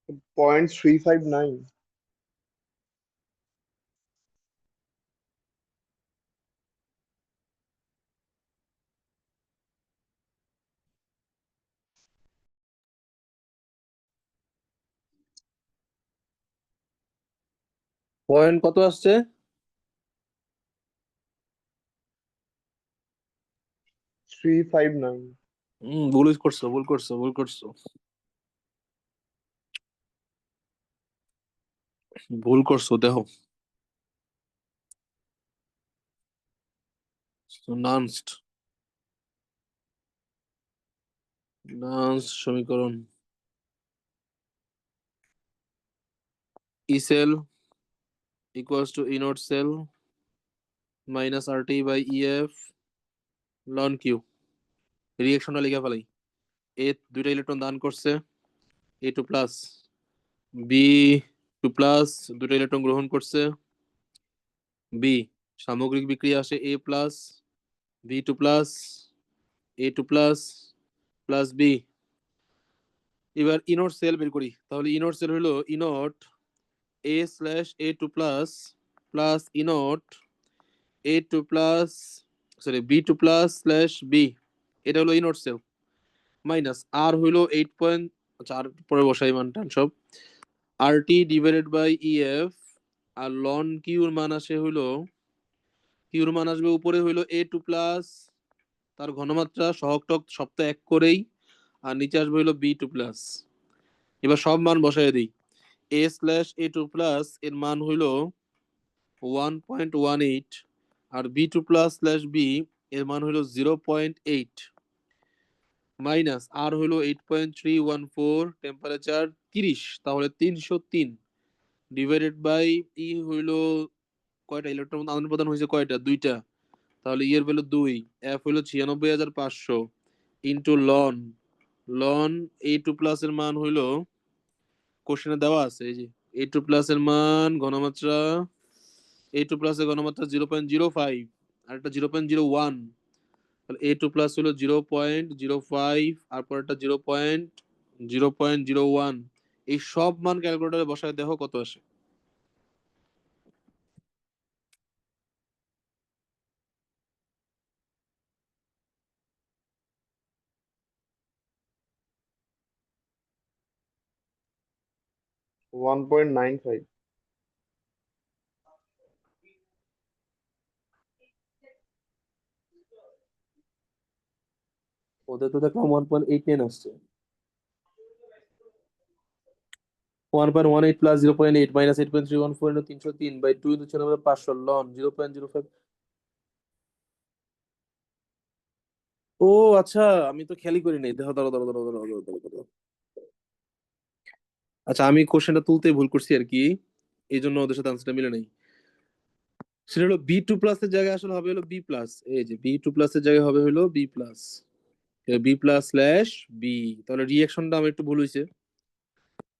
0.359. পয়েন্ট কত আসছে? 359. ভুল করছো, ভুল করছো, ভুল করছো, ভুল করছো, দেখো। নানস্ট নানস্ট সমীকরণ, E cell equals to E naught cell minus R T by E F লন কিউ। রিয়েকশনটা লিখে ফেলাই। এ দুইটা ইলেকট্রন দান করছে, A two plus, B two plus দুইটা ইলেকট্রন গ্রহণ করছে, বি। সামগ্রিক বিক্রিয়া আসে A plus B two plus, A two plus plus B. এবার ইনট সেল বের করি, তাহলে ইনট সেল হলো E naught A slash A two plus plus E naught A two plus, sorry B two plus slash B, এটা হলো ইনট cell. Minus আর হইলো 8 আচ্ছা আর পরে বসাই মান টান সব, R T divided by E F. আর লন কিউর মান আসে হইলো, কিউর মান আসবে উপরে হইলো এ টু প্লাস, তার ঘনমাত্রা সহগ টক সপ্তাহ এক করেই, আর নিচে আসবে হইলো বি টু প্লাস। এবার সব মান বসাই দিই। A slash A two plus এর মান হইলো 1.18, আর B two plus slash B এর মান হইলো 0.8, মাইনাস আর হইলো 8.314, টেম্পারেচার 30, তাহলে 303 ডিভাইডেড বাই ই হইলো, কয়টা ইলেকট্রন আদান প্রদান হয়েছে, কয়টা, দুইটা, তাহলে ই এর ভ্যালু 2, এফ হইলো 96,500 ইন্টু লন, লন এ টু প্লাস এর মান হইলো কোশ্চেনে দেওয়া আছে, এই যে এ টু প্লাস এর মান ঘনমাত্রা, এ টু প্লাস এর ঘনমাত্রা 0.05, আর একটা 0.01, তাহলে এ টু প্লাস হলো 0.05, আর পরেরটা 0.0.01। এই সব মান ক্যালকুলেটরে বসায় দেখো কত আসে। One point nine five. ওদের তো দেখলাম 1.89 আসছে। 1.18 plus 0.8 minus 8.314 into 303 by 2 into 96,500 লন 0.05। ও আচ্ছা, আমি তো খেয়ালই করি নাই, দেখো, দাঁড়াও দাঁড়াও দাঁড়াও দাঁড়াও দাঁড়াও দাঁড়াও দাঁড়াও। আচ্ছা আমি কোশ্চেনটা তুলতেই ভুল করছি আর কি, এই জন্য ওদের সাথে আনসারটা মিলে নাই। সেটা হলো বি টু প্লাস এর জায়গায় আসলে হবে হলো বি প্লাস, এই যে বি টু প্লাস এর জায়গায় হবে হলো B plus, B plus slash B. তাহলে রিয়াকশনটা আমার একটু ভুল হয়েছে।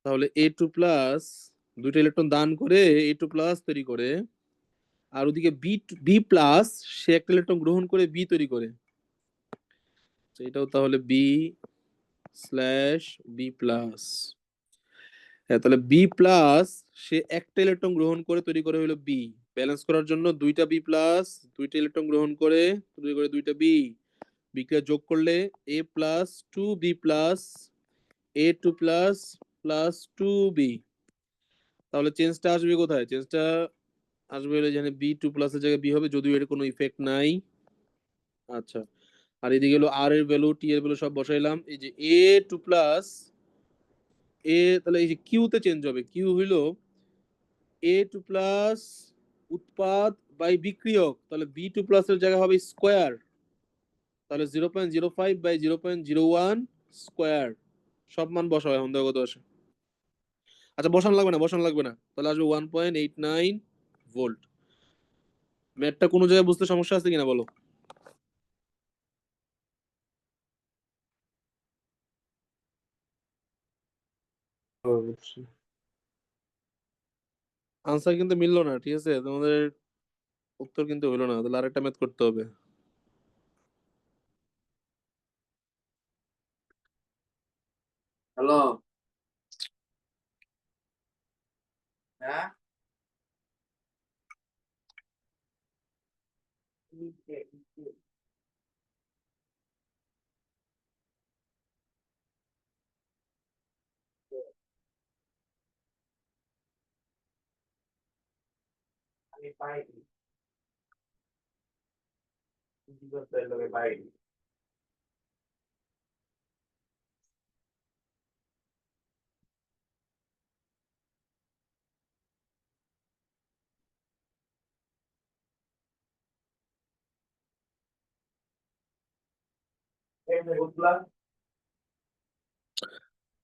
তাহলে এ টু প্লাস দুইটা ইলেকট্রন দান করে এ টু প্লাস তৈরি করে, আর ওদিকে বি বি প্লাস সে একটা ইলেকট্রন গ্রহণ করে বি তৈরি করে। তো এটাও তাহলে বি স্ল্যাশ বি প্লাস। হ্যাঁ, তাহলে বি প্লাস সে একটা ইলেকট্রন গ্রহণ করে তৈরি করে হলো বি। ব্যালেন্স করার জন্য দুইটা বি প্লাস দুইটা ইলেকট্রন গ্রহণ করে তৈরি করে দুইটা বি। বিক্রিয়া যোগ করলে A plus two B plus A two plus plus two B. তাহলে চেঞ্জটা আসবে কোথায়? চেঞ্জটা আসবে হলো যেখানে বি টু প্লাস এর জায়গায় বি হবে, যদিও এর কোনো ইফেক্ট নাই। আচ্ছা, আর এদিকে হলো আর এর ভ্যালু টি এর ভ্যালু সব বসাইলাম। এই যে এ টু প্লাস এ, তাহলে এই যে কিউ তে চেঞ্জ হবে, কিউ হইলো এ টু প্লাস উৎপাদ বাই বিক্রিয়ক, তাহলে বি টু প্লাস এর জায়গায় হবে স্কোয়ার, তাহলে 0.05 বাই 0.01 স্কোয়ার। সব মান বসাও এখন, দেখো কত আসে। আচ্ছা বসানো লাগবে না, বসানো লাগবে না, তাহলে আসবে 1.89 ভোল্ট। ম্যাথটা কোনো জায়গায় বুঝতে সমস্যা আছে কিনা বলো? আনসার কিন্তু মিললো না, ঠিক আছে, তোমাদের উত্তর কিন্তু হলো না, তাহলে আরেকটা ম্যাথ করতে হবে। হ্যালো।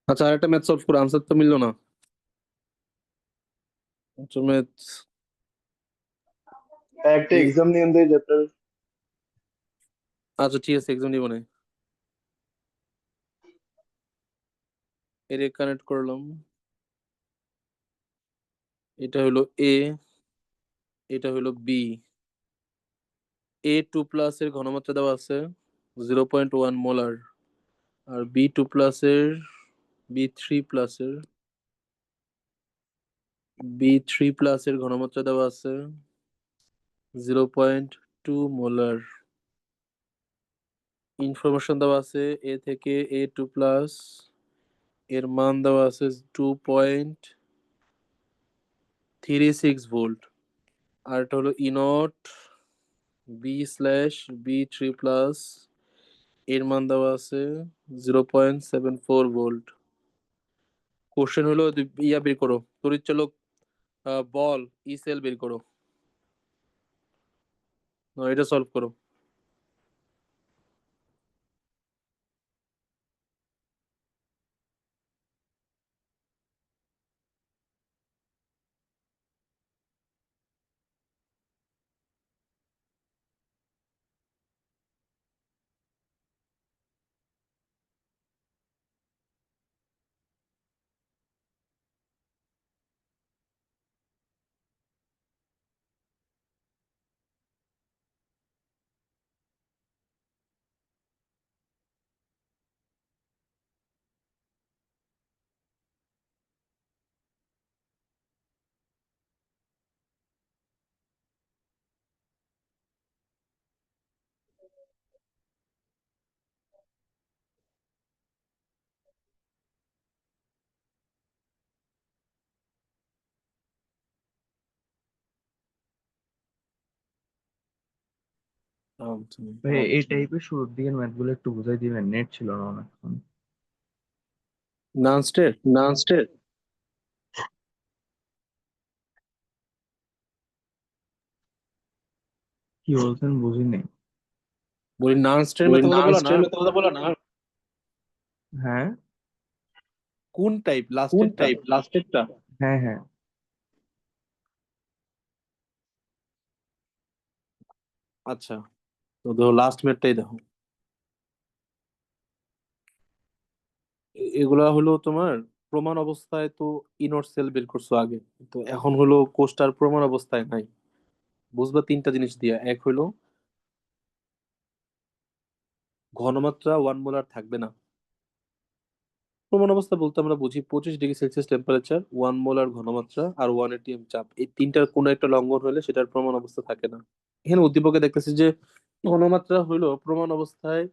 আচ্ছা, আর একটা ম্যাথ সলভ করে আনসার তো মিললো না। ম্যাথ। একটা এক্সাম নিয়ে দেয় যেটা আচ্ছা ঠিক আছে, এক্সাম নিব না। এর কানেক্ট করলাম। এটা হলো এ, এটা হলো বি। A2+ এর ঘনমাত্রা দেওয়া আছে 0.1 মোলার, আর B3+ এর ঘনমাত্রা দেওয়া আছে 0.2 মোলার। ইনফরমেশন দেওয়া আছে এ থেকে A2+, এর মান দেওয়া আছে 2.36 ভোল্ট। আর এটা হলো E0 B/B3+, এর মান দেওয়া আছে 0.74 ভোল্ট। কোশ্চেন হলো ইয়া বের করো, তড়িৎচালক বল ই সেল বের করো। এটা সলভ করো। ভাই এই টাইপের শুরুর দিকের ম্যাথ গুলো একটু বুঝাই দিবেন, নেট ছিল না অনেকক্ষণ। নান স্টেট। কি বলছেন বুঝিনি। বলি নান স্টেট মেথড বলো না। হ্যাঁ কোন টাইপ, লাস্টেরটা? হ্যাঁ হ্যাঁ। আচ্ছা, তো ধরো লাস্ট ম্যাথটাই দেখো। এগুলা হলো তোমার প্রমাণ অবস্থায় তো ইনর সেল বের করছো আগে, তো এখন হলো কোষ্টার প্রমাণ অবস্থায় নাই। বুঝবা তিনটা জিনিস দিয়া, এক হলো ঘনমাত্রা 1 মোলার থাকবে না। প্রমাণ অবস্থা বলতে আমরা বুঝি 25°C টেম্পারেচার, 1 মোলার ঘনমাত্রা আর 1 atm চাপ, এই তিনটার কোনো একটা লঙ্ঘন হলে সেটার প্রমাণ অবস্থা থাকে না। এখানে উদ্দীপকে দেখতেছি যে ঘনমাত্রা হইলো প্রমাণ অবস্থায়,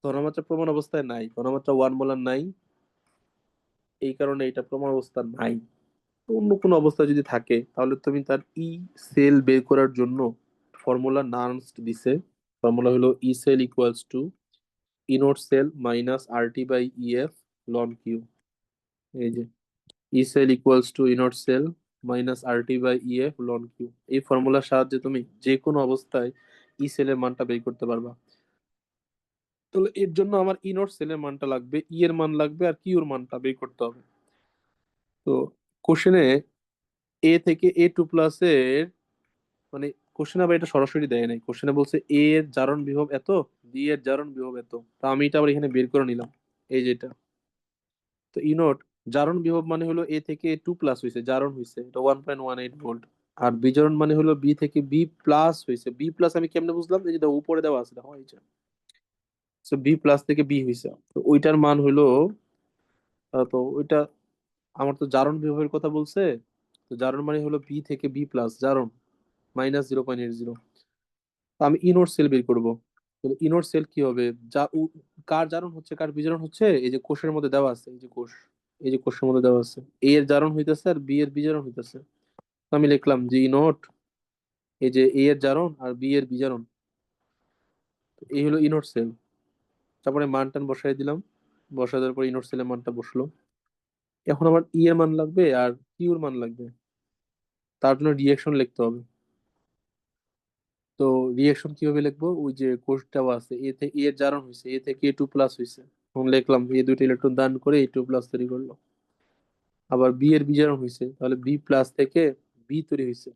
ঘনমাত্রা প্রমাণ অবস্থায় নাই, ঘনমাত্রা 1 মোলার নাই, এই কারণে এটা প্রমাণ অবস্থা নাই। তো অন্য কোনো অবস্থা যদি থাকে তাহলে তুমি তার ই সেল বের করার জন্য ফর্মুলা নার্নস্ট দিছে। ফর্মুলা হলো E cell equals to E naught cell minus RT/EF লন কিউ। এই যে E cell equals to E naught cell minus RT/EF লন কিউ, এই ফর্মুলার সাহায্যে তুমি যে কোনো অবস্থায় ই সেলের মানটা বের করতে পারবা। তাহলে এর জন্য আমার ইনোট সেলের মানটা লাগবে, ই এর মান লাগবে, আর কিউর মানটা বের করতে হবে। তো কোশ্চেনে এ থেকে A2+ এর মানে কোশ্চেনে আবার এটা সরাসরি দেয় নাই, কোশ্চেনে বলছে এ এর জারণ বিভব এত, বি এর জারণ বিভব এত। তা আমি এটা আবার এখানে বের করে নিলাম, এই যেটা। তো ইনোট জারণ বিভব মানে হলো এ থেকে A2+ হয়েছে, জারণ হয়েছে এটা 1.18 ভোল্ট। আর বিজারণ মানে হলো বি থেকে B+ হয়েছে, B+ আমি কেমনে বুঝলাম, এই যেটা উপরে দেওয়া আছে দেখো, এই যে B+ থেকে বি হয়েছে, তো ওইটার মান হলো তো ওইটা, আমার তো জারণ বিভবের কথা বলছে, তো জারণ মানে হলো বি থেকে বি প্লাস জারণ -0.80। আমি ইনোড সেল বের করবো। ইনোড সেল কি হবে? কার জারণ হচ্ছে কার বিজারণ হচ্ছে, এই যে কোষের মধ্যে দেওয়া আছে, এই যে কোষ, এই যে কোষের মধ্যে দেওয়া আছে, এ এর জারণ হইতেছে আর বি এর বিজারণ হইতেছে। তো আমি লিখলাম যে ইনোড, এই যে এ এর জারণ আর বি এর বিজারণ, এই হলো ইনোড সেল। তারপরে মান টান বসাই দিলাম, বসাই দেওয়ার পর ইনোড সেলের মানটা বসলো। এখন আমার ই এর মান লাগবে আর কিউ এর মান লাগবে, তার জন্য রিয়েকশন লিখতে হবে। তো রিয়েকশন কিভাবে লিখবো? ওই যে কোষটাও আছে, এ থেকে এ এর জারণ হয়েছে, এ থেকে এ টু প্লাস হয়েছে, এখন লিখলাম এই দুইটা ইলেকট্রন দান করে এ টু প্লাস তৈরি করলো। আবার বি এর বিজারণ হয়েছে, তাহলে বি প্লাস থেকে বি তৈরি হয়েছে,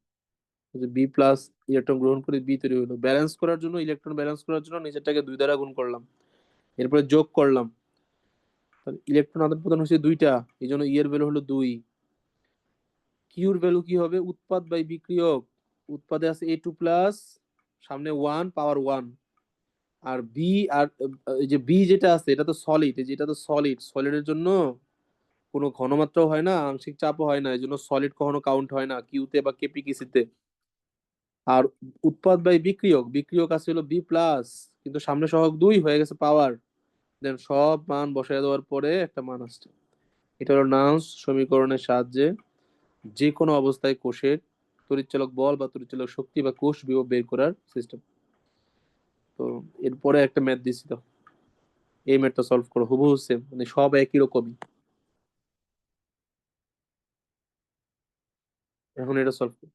বি প্লাস ইলেকট্রন গ্রহণ করে বি তৈরি হলো। ব্যালেন্স করার জন্য, ইলেকট্রন ব্যালেন্স করার জন্য নিচেরটাকে 2 দ্বারা গুণ করলাম, এরপরে যোগ করলাম। তাহলে ইলেকট্রন আদান প্রদান হচ্ছে 2টা, এই জন্য ই এর ভ্যালু হলো 2। কিউর ভ্যালু কি হবে? উৎপাদ বাই বিক্রিয়ক। উৎপাদে আছে এ টু প্লাস, সামনে 1 পাওয়ার 1, আর বি আর এই যে বি যেটা আছে এটা তো সলিড, এই যে এটা তো সলিড, সলিডের জন্য কোনো ঘনমাত্রাও হয় না, আংশিক চাপও হয় না, এই জন্য সলিড কখনো কাউন্ট হয় না কিউতে বা কেপিকিসিতে। আর উৎপাদ বাই বিক্রিয়ক, বিক্রিয়ক আছে হলো বি প্লাস, কিন্তু সামনে সহগ 2 হয়ে গেছে পাওয়ার, দেন সব মান বসায় দেওয়ার পরে একটা মান আসছে। এটা হলো নাউন্স সমীকরণের সাহায্যে যে কোনো অবস্থায় কোষের তড়িৎচালক বল বা তড়িৎচালক শক্তি বা কোষ বিভব বের করার সিস্টেম। তো এরপরে একটা ম্যাথ দিছি, তো এই ম্যাথটা সলভ করো, হুবহু সেম, মানে সব একই রকমই। এখন এটা সলভ করো।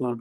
কর।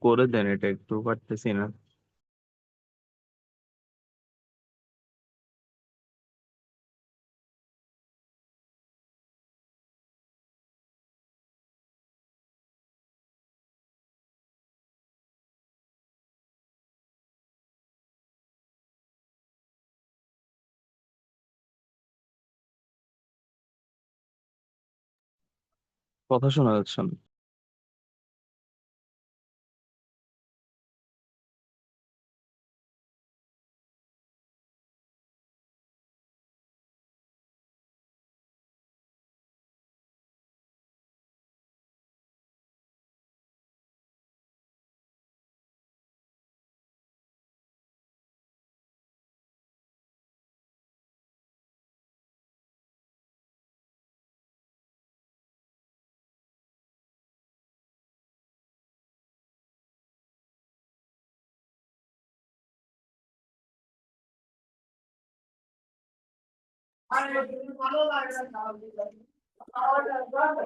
করে দেন, এটা একটু পারতেছি না। কথা শোনা যাচ্ছে না।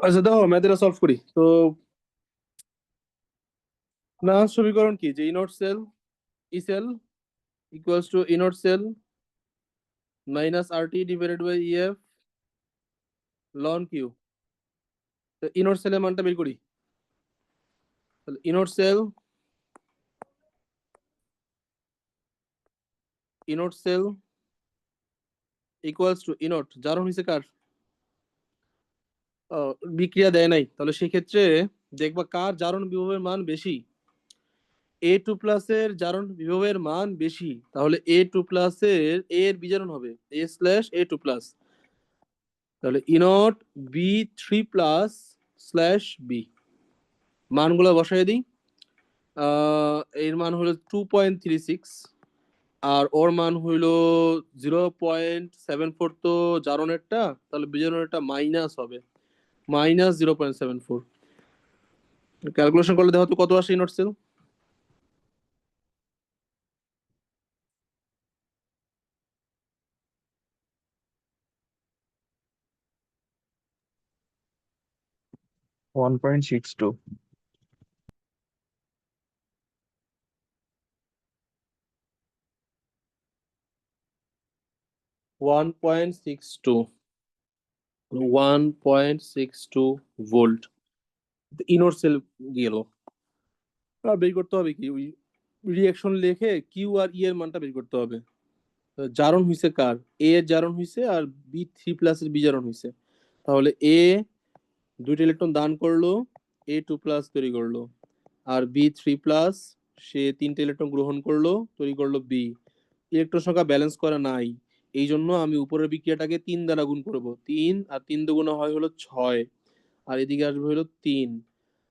আচ্ছা দেখো ম্যাথটা সলভ করি তো। নাস সমীকরণ কি, যে E naught cell E cell equals to E naught cell minus RT divided by EF লন কিউ। তো ইনট সেলের মানটা বের করি। তাহলে E naught cell equals to E naught জারণ হইছে কার, বিক্রিয়া দেয় নাই, তাহলে সেক্ষেত্রে দেখবা কার জারণ বিভবের মান বেশি। A2 প্লাসের জারণ বিভবের মান বেশি, তাহলে A2 প্লাসের এর বিজারণ হবে A/A2 প্লাস। তাহলে ইনট B3 প্লাস স্ল্যাশ বি, মানগুলো বসাই দিই। এর মান হলো 2.36 আর ওর মান হইলো 0.74। তো জারণেরটা তাহলে বিজারণেরটা মাইনাস হবে মাইনাস 0.74। ক্যালকুলেশন করলে দেখো তো কত আসে ইনট সেল। 1.62। 1.62 ভোল্ট। ইনোর সেল গেল, আর বের করতে হবে কি ওই রিঅ্যাকশন লিখে কিউ আর ই এর মানটা বের করতে হবে। জারণ হইছে কার, এ এর জারণ হইছে আর বি থ্রি প্লাস এর বি জারণ হইছে। তাহলে এ দুইটা ইলেকট্রন দান করলো, এ টু প্লাস তৈরি করলো, আর বি থ্রি প্লাস সে তিনটে ইলেকট্রন গ্রহণ করলো, তৈরি করলো বি। ইলেকট্রন সংখ্যা ব্যালেন্স করা নাই, এই জন্য আমি উপরের বিক্রিয়াটাকে 3 দ্বারা গুণ করব। 3 আর 3 দুগুণে হয় হলো 6, আর এদিকে আসবে হলো 3,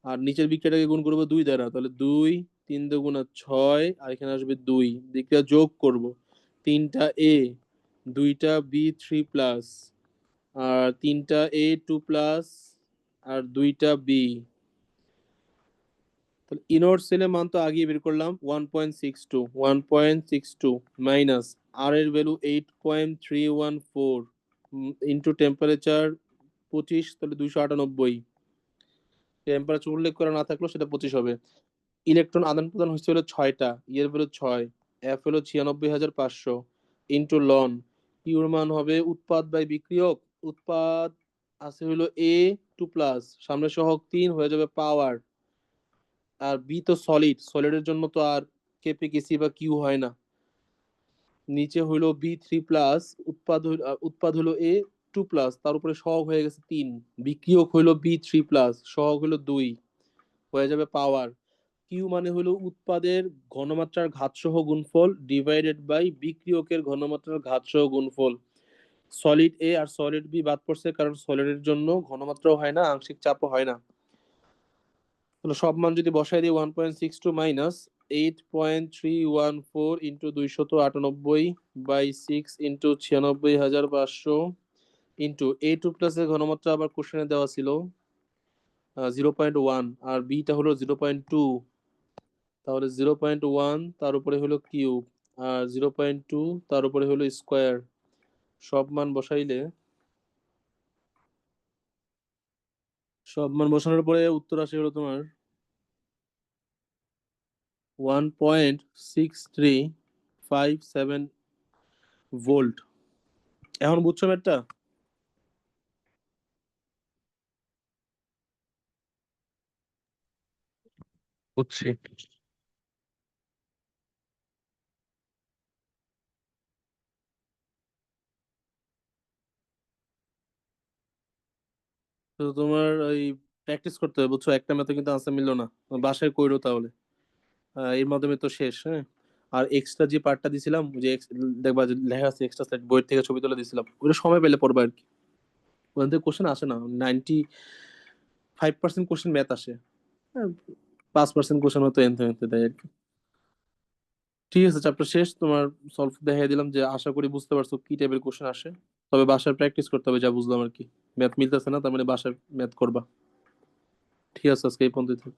আর নিচের বিক্রিয়াটাকে গুণ করব 2 দ্বারা, তাহলে 2 3 দুগুণে 6, আর এখানে আসবে 2, বিক্রিয়া যোগ করব। 3টা এ, 2টা বি থ্রি প্লাস, আর 3টা এ টু প্লাস, আর 2টা বি। তাহলে ইনওয়ার্ড সেলের মান তো আগেই বের করলাম 1.62 মাইনাস আর এর ভ্যালু 8.314 ইনটু টেম্পারেচার 25, তাহলে 298। টেম্পারেচার উল্লেখ করা না থাকলেও সেটা 25 হবে। ইলেকট্রন আদান প্রদান হচ্ছে হলো 6টা, এর ভ্যালু 6, এফ হলো 96,500 ইনটু লন, ইউর মান হবে উৎপাদ বাই বিক্রিয়ক। উৎপাদ আছে হলো এ টু প্লাস, সামনে সহগ 3 হয়ে যাবে পাওয়ার, আর বি তো সলিড, সলিডের জন্য তো আর কেপিকেসি বা কিউ হয় না। নিচে হইলো বি থ্রি প্লাস, উৎপাদ হলো এ টু প্লাস, তার উপরে সহগ হয়ে গেছে 3, বিক্রিয়ক হইলো বি থ্রি প্লাস, সহগ হইলো 2, হয়ে যাবে পাওয়ার। কিউ মানে হলো উৎপাদের ঘনমাত্রার ঘাতসহ গুণফল ডিভাইডেড বাই বিক্রিয়কের ঘনমাত্রার ঘাতসহ গুণফল। সলিড এ আর সলিড বি বাদ পড়ছে, কারণ সলিডের জন্য ঘনমাত্রাও হয় না, আংশিক চাপও হয় না। তাহলে সব মান যদি বসাই দিই 1.62 minus 8.314 into 298 by 6 into 96,500 into A two plus এর ঘনমাত্রা আবার কোশ্চেনে দেওয়া ছিল 0.1, আর বিটা হলো 0.2, তাহলে 0.1 তার উপরে হলো কিউব, আর 0.2 তার উপরে হলো স্কোয়ার। সব মান বসাইলে, সব মান বসানোর পরে উত্তর আসে হলো তোমার 1.6357 ভোল্ট। এখন বুঝছো ম্যাটটা? বুঝছি। তো তোমার ওই প্র্যাকটিস করতে হবে বুঝছো, একটা ম্যাথে কিন্তু আনসার মিললো না, বাসায় কইরো তাহলে। এর মাধ্যমে তো শেষ, হ্যাঁ। আর এক্সট্রা যে পার্টটা দিছিলাম, যে দেখবা যে লেখা আছে এক্সট্রা স্লাইড, বই থেকে ছবি তুলে দিছিলাম, ওটা সময় পেলে পড়বা আর কি। ওখান থেকে কোশ্চেন আসে না, 95% কোশ্চেন ম্যাথ আসে, 5% কোশ্চেন হয়তো এনতে এনতে দেয় আর কি। ঠিক আছে, চ্যাপ্টার শেষ তোমার, সলভ দেখাই দিলাম, যে আশা করি বুঝতে পারছো কি টাইপের কোশ্চেন আসে। তবে বাসায় প্র্যাকটিস করতে হবে, যা বুঝলাম আর কি। ম্যাথ মিলতেছে না, তার মানে বাসায় ম্যাথ করবা। ঠিক আছে, আজকে এই পর্যন্তই থাক।